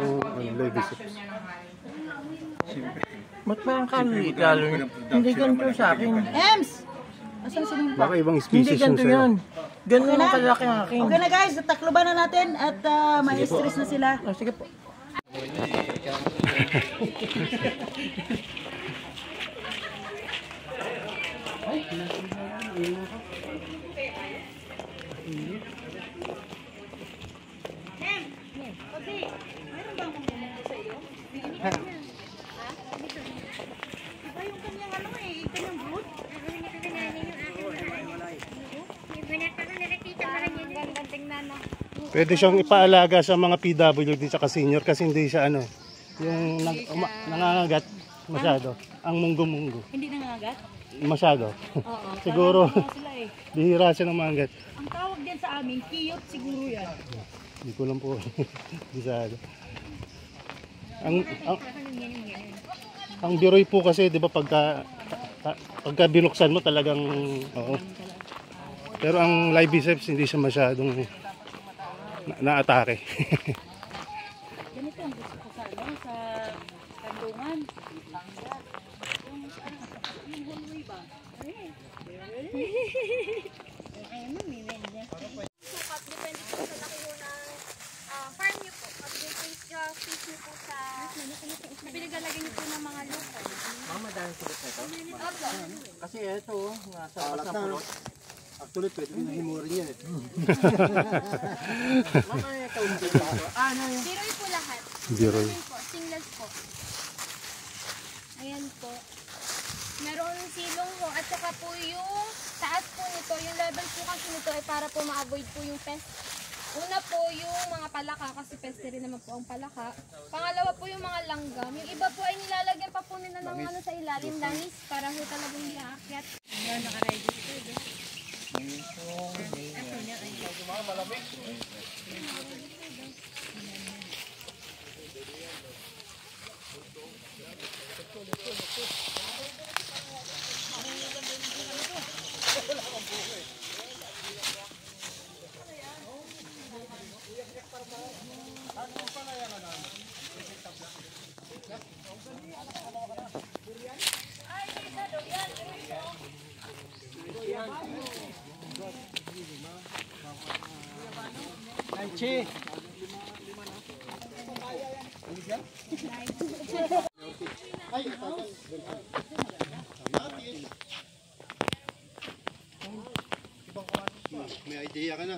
legacy. Ba't parang kaliit lalo? Hindi ganito sa akin. Ems! Asan si Limpa? Baka ibang Hindi species yung ganito sa'yo. yan. Ganun Okay na? ang kalaki ang akin. Okay na guys, takloban na natin at ma-stress na sila. Sige po. Pwede siyang ipaalaga sa mga PWD at senior kasi hindi siya ano, yung nangangagat masyado. Ang munggo-munggo. Hindi na nga mangagat? Masyado. Oo. Siguro, parang sila eh. bihira silang mangat. Ang tawag din sa amin, kiyot siguro yan. Hindi ko lang po bisado. Ang biroy po kasi, di ba, pagka binuksan mo talagang, oo. Pero ang live biceps hindi siya masyadong na-atake. Ganito ang gusto ko sa kandungan. Yung hallway ba? Sukat, depende po sa laki ho ng farm nyo po. Pag yung fish nyo po sa pinagalagay nyo po ng mga lupa. Madami sulit na ito. Kasi ito, nasa Alat na, no? Actually, pwede din himurin yan eh. Mamaya ikaw dito. Biroy po lahat. Biroy. Po, singles po. Ayan po. Meron silong ho at saka po yung taas po nito, yung level po kasi nito ay para po ma-avoid po yung pest. Una po yung mga palaka kasi peste rin naman po ang palaka. Pangalawa po yung mga langgam. Yung iba po ay nilalagyan pa po nila ng ano sa ilalim, langis, para ho talagang hindi aakyat. Yan, naka-register. Ay, Che. May idea ka na.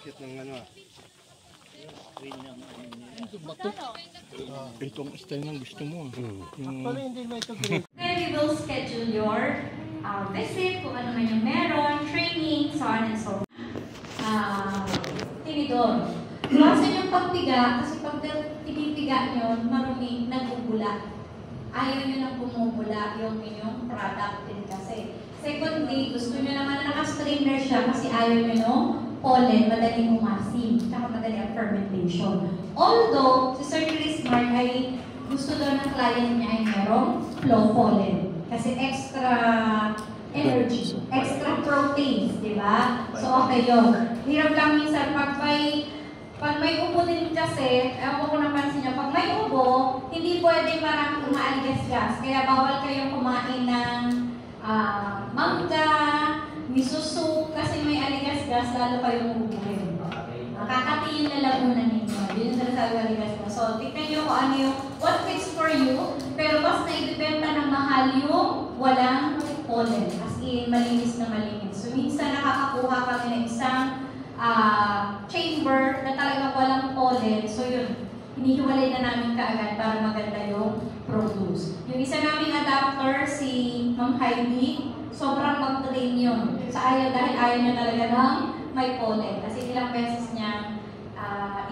Cute ng ano ah. Itong style ng gusto mo. Actually, hindi mo ito green. Then we will schedule your visit, kung ano man yung meron, training, so on and so forth. Tinidor. Iwasan yung pagpiga, kasi pag tinipiga nyo, marumi, nagbubula. Ayaw nyo nang bumubula yung inyong product din kasi. Secondly, gusto nyo naman na naka-strainer siya kasi ayaw nyo no pollen, madaling umasim, tsaka madali ang fermentation. Although, si Sir Chris Mark ay gusto daw ng client niya ay merong flow pollen. Kasi extra energy, extra proteins, di ba? So, okay yun. Hirap lang minsan pag may ubo din kasi, ewan ko napansin niyo, pag may ubo, hindi pwede parang umaaligas-gas. Kaya bawal kayong kumain ng mangga, miso soup, kasi may aligas-gas, lalo kayong ubuhin. Kakatiyin na lagunan ninyo. Yun yung talaga aligas-gas. So, tignan nyo kung ano yung what fits for you, pero mas naibibenta ng mahal yung walang pollen. As in, malinis na malinis. So, minsan nakakakuha kami ng isang chamber na talagang walang pollen. So, yun, hinihiwalay na namin kaagad para maganda yung produce. Yung isa naming adapter, si Ma'am Heidi, sobrang mag-train yun. Sa ayaw, dahil ayaw niya talaga ng may pollen. Kasi ilang beses niya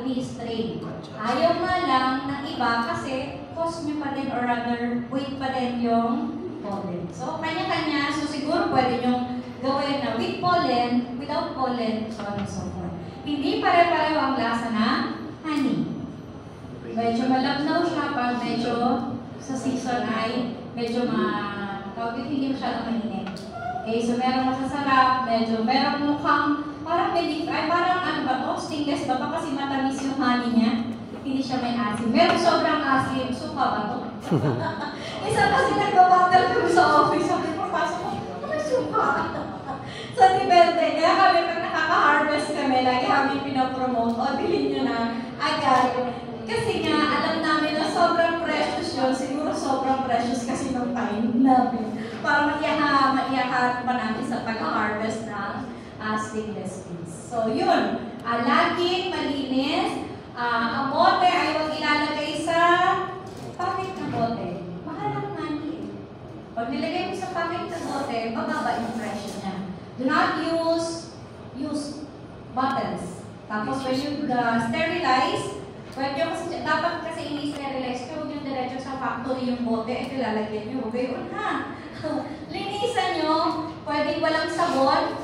ini-strain. Ayaw nga lang ng iba kasi cost niya pa din or rather weight pa din yung pollen. So, kanya-kanya. So, siguro pwede niyong gawin na with pollen, without pollen, so on and so forth. Hindi pare-pareho ang lasa ng honey. Medyo malabnaw siya pag medyo sa season ay medyo hindi masyadong mainit. Okay, so merong masasarap, medyo merong mukhang parang parang ano ba to? Stingless ba? Kasi matamis yung honey niya. Hindi siya may asin. Merong sobrang asin. Suka ba to? Isa kasi nagbabattle kami sa office. Sabi ko, pasok ko, may suka. So, depende. Kaya kami, pag nakaka-harvest kami, lagi kami pinapromote. O, bilhin nyo na agad. Kasi nga, alam namin na sobrang precious yun. Siguro sobrang precious kasi ng time namin. Para maiyahat pa namin sa pag-harvest ng stainless steel. So, yun. Laging malinis. Ang bote ay huwag ilalagay sa packet na bote. Mahal ang money. Pag nilagay mo sa packet na bote, mababa yung presyo niya. Do not use bottles. Tapos when you sterilize, Pwede kasi, dapat kasi ini-sterilize nyo, huwag yung diretso sa factory yung bote, at lalagyan nyo. Gayon ha. Linisan nyo, pwede walang sabon,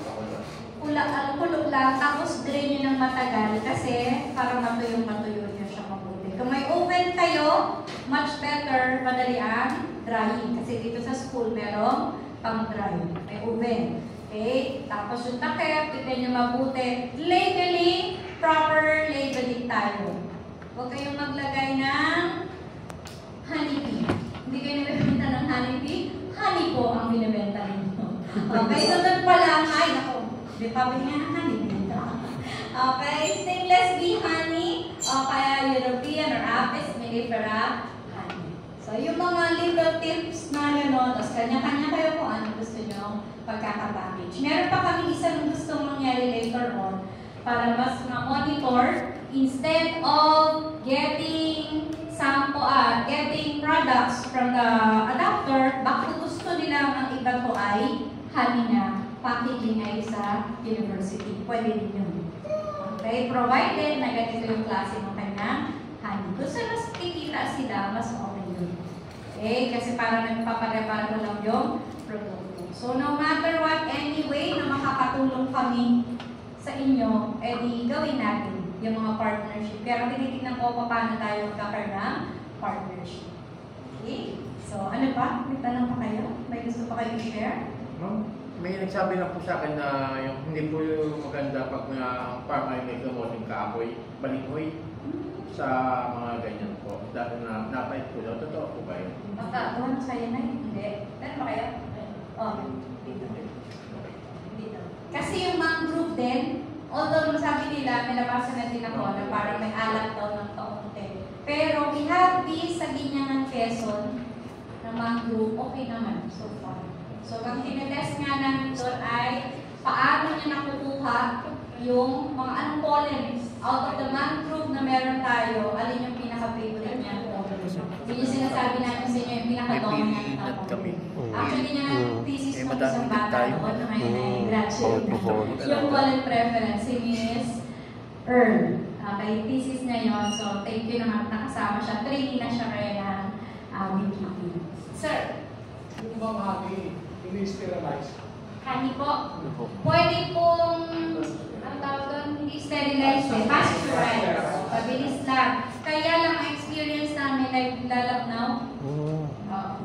kulog lang, tapos drain nyo ng matagal kasi para matuyo nyo siya mabuti. Kung may oven kayo, much better, madali ang drying. Kasi dito sa school, merong pang-dry. May oven. Okay? Tapos yung takip, tignan nyo mabuti. Labeling, proper labeling tayo. Huwag kayong maglagay ng honeybee. Hindi kayo nabibenta ng honeybee. Honey po ang binibenta ninyo. Okay, so doon pala, ay nako, di pa nga ng honeybee. Okay, stainless bee honey, o kaya European or Apis mellifera honey. So yung mga little tips na gano'n, tapos kanya-kanya kayo kung ano gusto nyo pagkakapackage. Meron pa kami isang gustong mangyari later on para mas ma-monitor. Instead of getting getting products from the adapter, bakit gusto nila ang iba ko ay honey na packaging ay sa university. Pwede din yun. Okay? Provided na ganito yung klase ng kanyang honey. Kung saan mas kikita sila, mas okay yun. Okay? Kasi parang nagpapareparo lang yung produkto. So no matter what, any way na makakatulong kami sa inyo, edi gawin natin yung mga partnership. Pero tinitignan ko paano tayo magkakaroon ng partnership. Okay? So, ano pa? May tanong pa kayo? May gusto pa kayo i-share? May nagsabi na po sa akin na yung hindi po maganda pag farm ay may gamoting kahoy, balinghoy sa mga ganyan po. Dahil na napait po daw. Totoo po ba yun? Baka, doon sa'yo na hindi. Meron ba kayo? Oh, dito. Kasi yung mangrove din, although sabi nila, nilabasa na din ako na parang may alat daw ng kaunti. Pero we have this sa Binyangan, Quezon na mangrove, okay naman so far. So ang tinetest nga namin doon ay paano niya nakukuha yung mga anong pollen out of the mangrove na meron tayo, alin yung pinaka-favorite niya. Yun yung sinasabi namin sa inyo, yung pinaka-dominant na pollen. Actually niya thesis mo isang bata doon na ngayon ay graduate na. Yung pollen preference, si Miss Earl. Okay, thesis niya yun. So, thank you naman nakasama siya. Trainee na siya kaya ng beekeeping. Sir? Yung ba mahagi, ini-sterilize? Honey po. Pwede pong, ang tawag doon, hindi sterilize eh. Pasteurize. Pabilis lang. Kaya lang ang experience namin ay lalabnaw.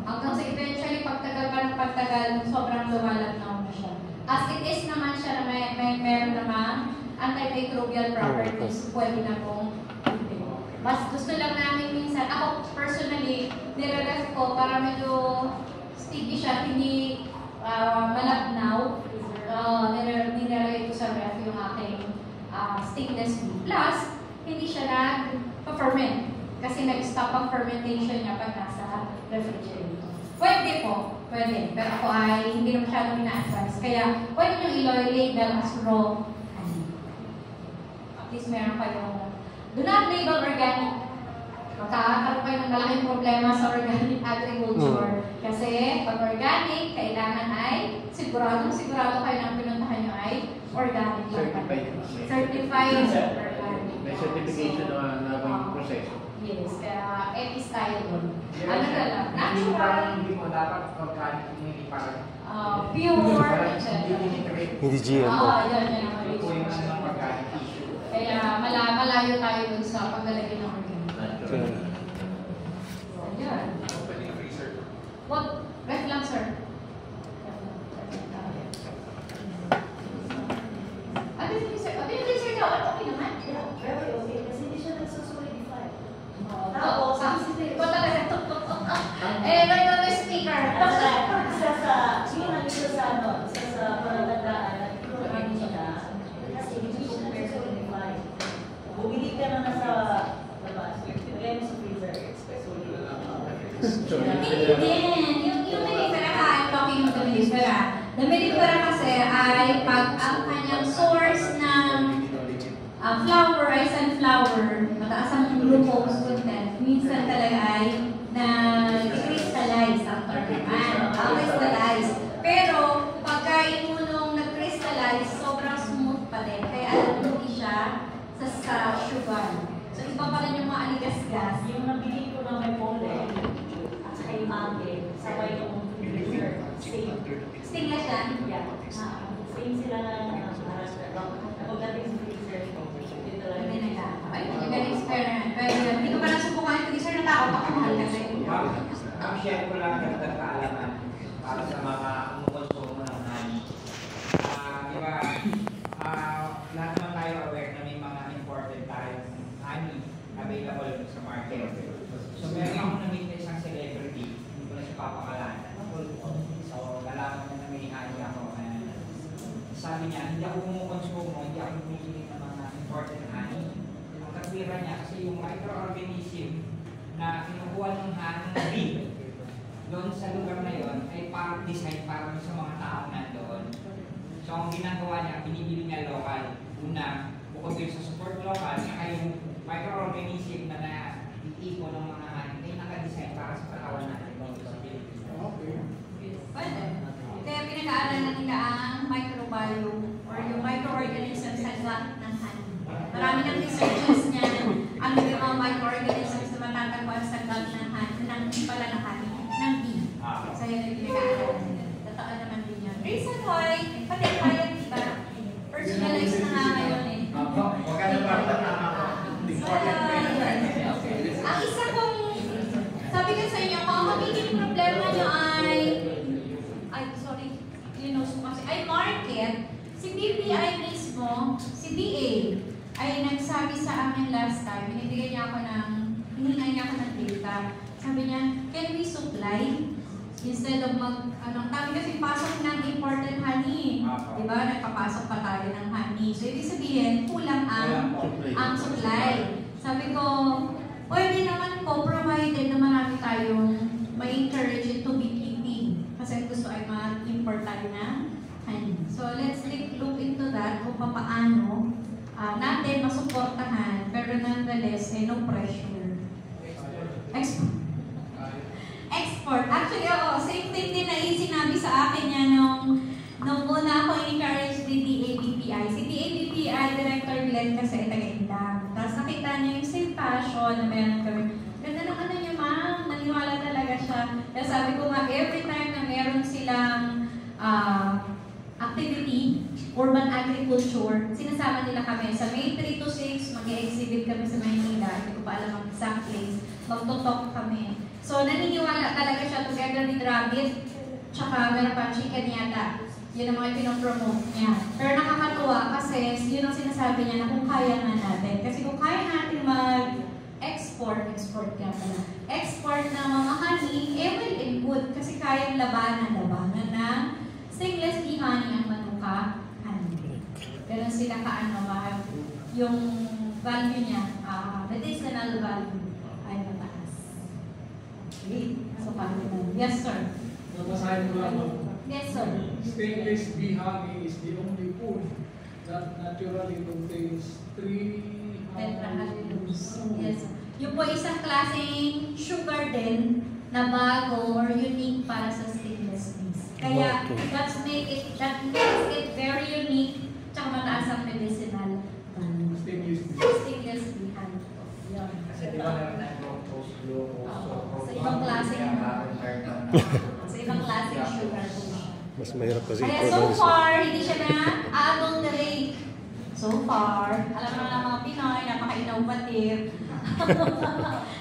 Hanggang sa eventually, pagtagal, sobrang lumalabnaw na siya. As it is naman siya na meron naman antimicrobial properties, pwede na pong mas gusto lang namin minsan, ako personally, nire-ref ko para medyo sticky siya, hindi malabnaw. Nire-ref ko sa ref yung aking stickless bee. Plus, hindi siya nag-ferment kasi nag-stop ang fermentation niya pag nasa refrigerator. Pwede po, pwede. Pero ako ay hindi na masyadong ina-advise. Kaya pwede nyo i-label as raw honey. At least meron kayong do not label organic. Magkakaroon kayo ng malaking problema sa organic agriculture. Kasi pag organic, kailangan ay sigurado kayo ng pinuntahan nyo ay organic. Certified organic. May certification na yung proseso. Yes, kaya epi style doon. Ano na lang? Natural. Hindi mo dapat organic, hindi parang pure. Hindi GMO. Yan ang organic. Kaya malayo tayo dun sa paglalagay ng organic. Yan. What? Ref lang, sir. Ano yung sir? Okay naman. Very okay. Kasi hindi siya nagsusolidify. Tapos, ito talaga ito. Right on the speaker. Isa sa palatandaan, ano siya, kasi hindi siya nag-solidify. Bumili ka na nasa labas, lagay mo sa freezer. Hindi. Yung melifera ka, I'm talking of the melifera. The melifera kasi ay pag ang kanyang source ng flower ay sunflower, mataas ang glucose content, minsan talaga ay nag-crystallize ang term. Crystallize. Pero, pagkain mo nung nag-crystallize, sobrang smooth pa din. Kaya alam mo, hindi siya sa sugar. So, iba pa rin yung mga share ko lang dagdag kaalaman para sa mga kumukonsumo ng honey. Di ba, lahat naman tayo aware na may mga imported tayong honey available sa market. So meron ako na-meet na isang celebrity, hindi ko na siya papakalanan. So nalaman niya na may honey ako. Sabi niya, hindi ako kumukonsumo, hindi ako bumibili ng mga imported honey. Ang katwira niya kasi yung microorganism na kinukuha ng honey doon sa lugar na yon ay parang design para sa mga tao nandoon. So ang ginagawa niya, binibili niya local. Una, bukod din sa support local, saka yung microorganism na naiiko ng mga honey ay nakadesign para sa katawan natin. Kaya pinag-aaralan nila ang microbiome or yung microorganisms sa glut ng honey. Marami ng researches niyan. Ano yung mga microorganisms na matatagpuan sa glut ng honey, ng bee. So yun yung pinag-aaralan nila. Totoo naman din yun. Reason why, pati tayo, diba? Personalized na nga ngayon eh. Huwag ka na parang ang isa kong, sabi ko sa inyo, kung ang magiging problema nyo ay market, si BPI mismo, si DA, ay nagsabi sa amin last time, hinihingay niya ako ng data. Sabi niya, can we supply? Instead of kami kasi pasok ng imported honey. Diba? Nagpapasok pa tayo ng honey. So, ibig sabihin, kulang ang supply. Sabi ko, pwede naman po, provided na marami tayong ma-encourage to beekeeping. Kasi gusto ay ma-import tayo ng honey. So, let's look into that kung paano natin masuportahan, pero nonetheless, no pressure. Export. Actually, same thing din na sinabi sa akin niya nung una ako encourage ni DABPI. Si DABPI, Director Glenn kasi taga-Indang. Tapos nakita niya yung same passion na meron kami. Ganda ng ano niya, ma'am. Naniwala talaga siya. Kaya sabi ko nga, every time na meron silang activity, urban agriculture, sinasama nila kami. Sa May 3 to 6, mag-exhibit kami sa Maynila. Hindi ko pa alam ang exact place. Magtutok kami. So, naniniwala talaga siya together with Rabbit. Tsaka meron pa chicken yata. Yun ang mga pinopromote niya. Pero nakakatuwa kasi yun ang sinasabi niya na kung kaya nga natin. Kasi kung kaya natin export ka pala. Export na mga honey, well and good. Kasi kayang labanan ng stainless steel honey ang manuka honey. Ganun sila yung value niya, medicinal value ay mataas. Okay. So, paano na? Yes, sir. Nabasahin ko lang. Yes, sir. Stainless steel honey is the only food that naturally contains 3 tetrahydrose. Yes. Yung po isang klaseng sugar din na bago or unique para sa stainless steel. Kaya, that makes it very unique tsaka mataas ang medicinal value. Stainless steel honey. Kasi di ba naman nag-glucose, sa ibang klaseng sugar. Mas mahirap kasi kaya so far, hindi siya na-adulterate. So far, alam mo na mga Pinoy, napaka-innovative.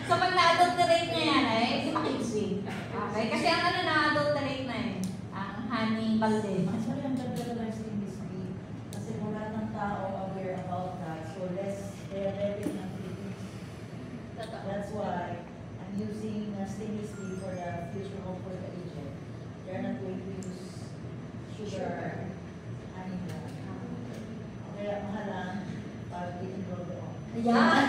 So pag na-adulterate niya yan, si makisig. Okay? Kasi ang na-adulterate na ang honey balde. Actually, ang ganda ng stainless steel. Kasi wala ng tao aware about that. So less relevant ng Philippines. That's why I'm using stainless steel for the future home for the agent. They're not going to use sugar honey na. Kaya mahalang pag i-enroll doon. Yeah.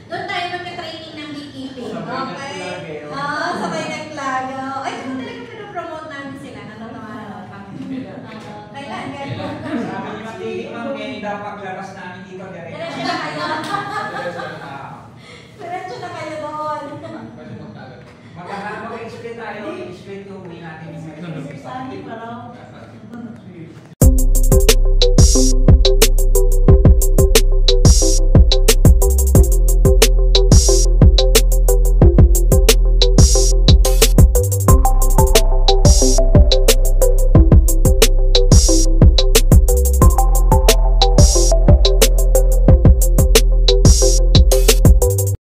Doon tayo magka-training ng beekeeping. Okay? Sabay naglago. Ay, kung talaga pinopromote namin sila. Natatawa na kami. Kailan? Sabi ni Matigit, ma'am, kaya dapat lakas namin dito. Diretso na kayo.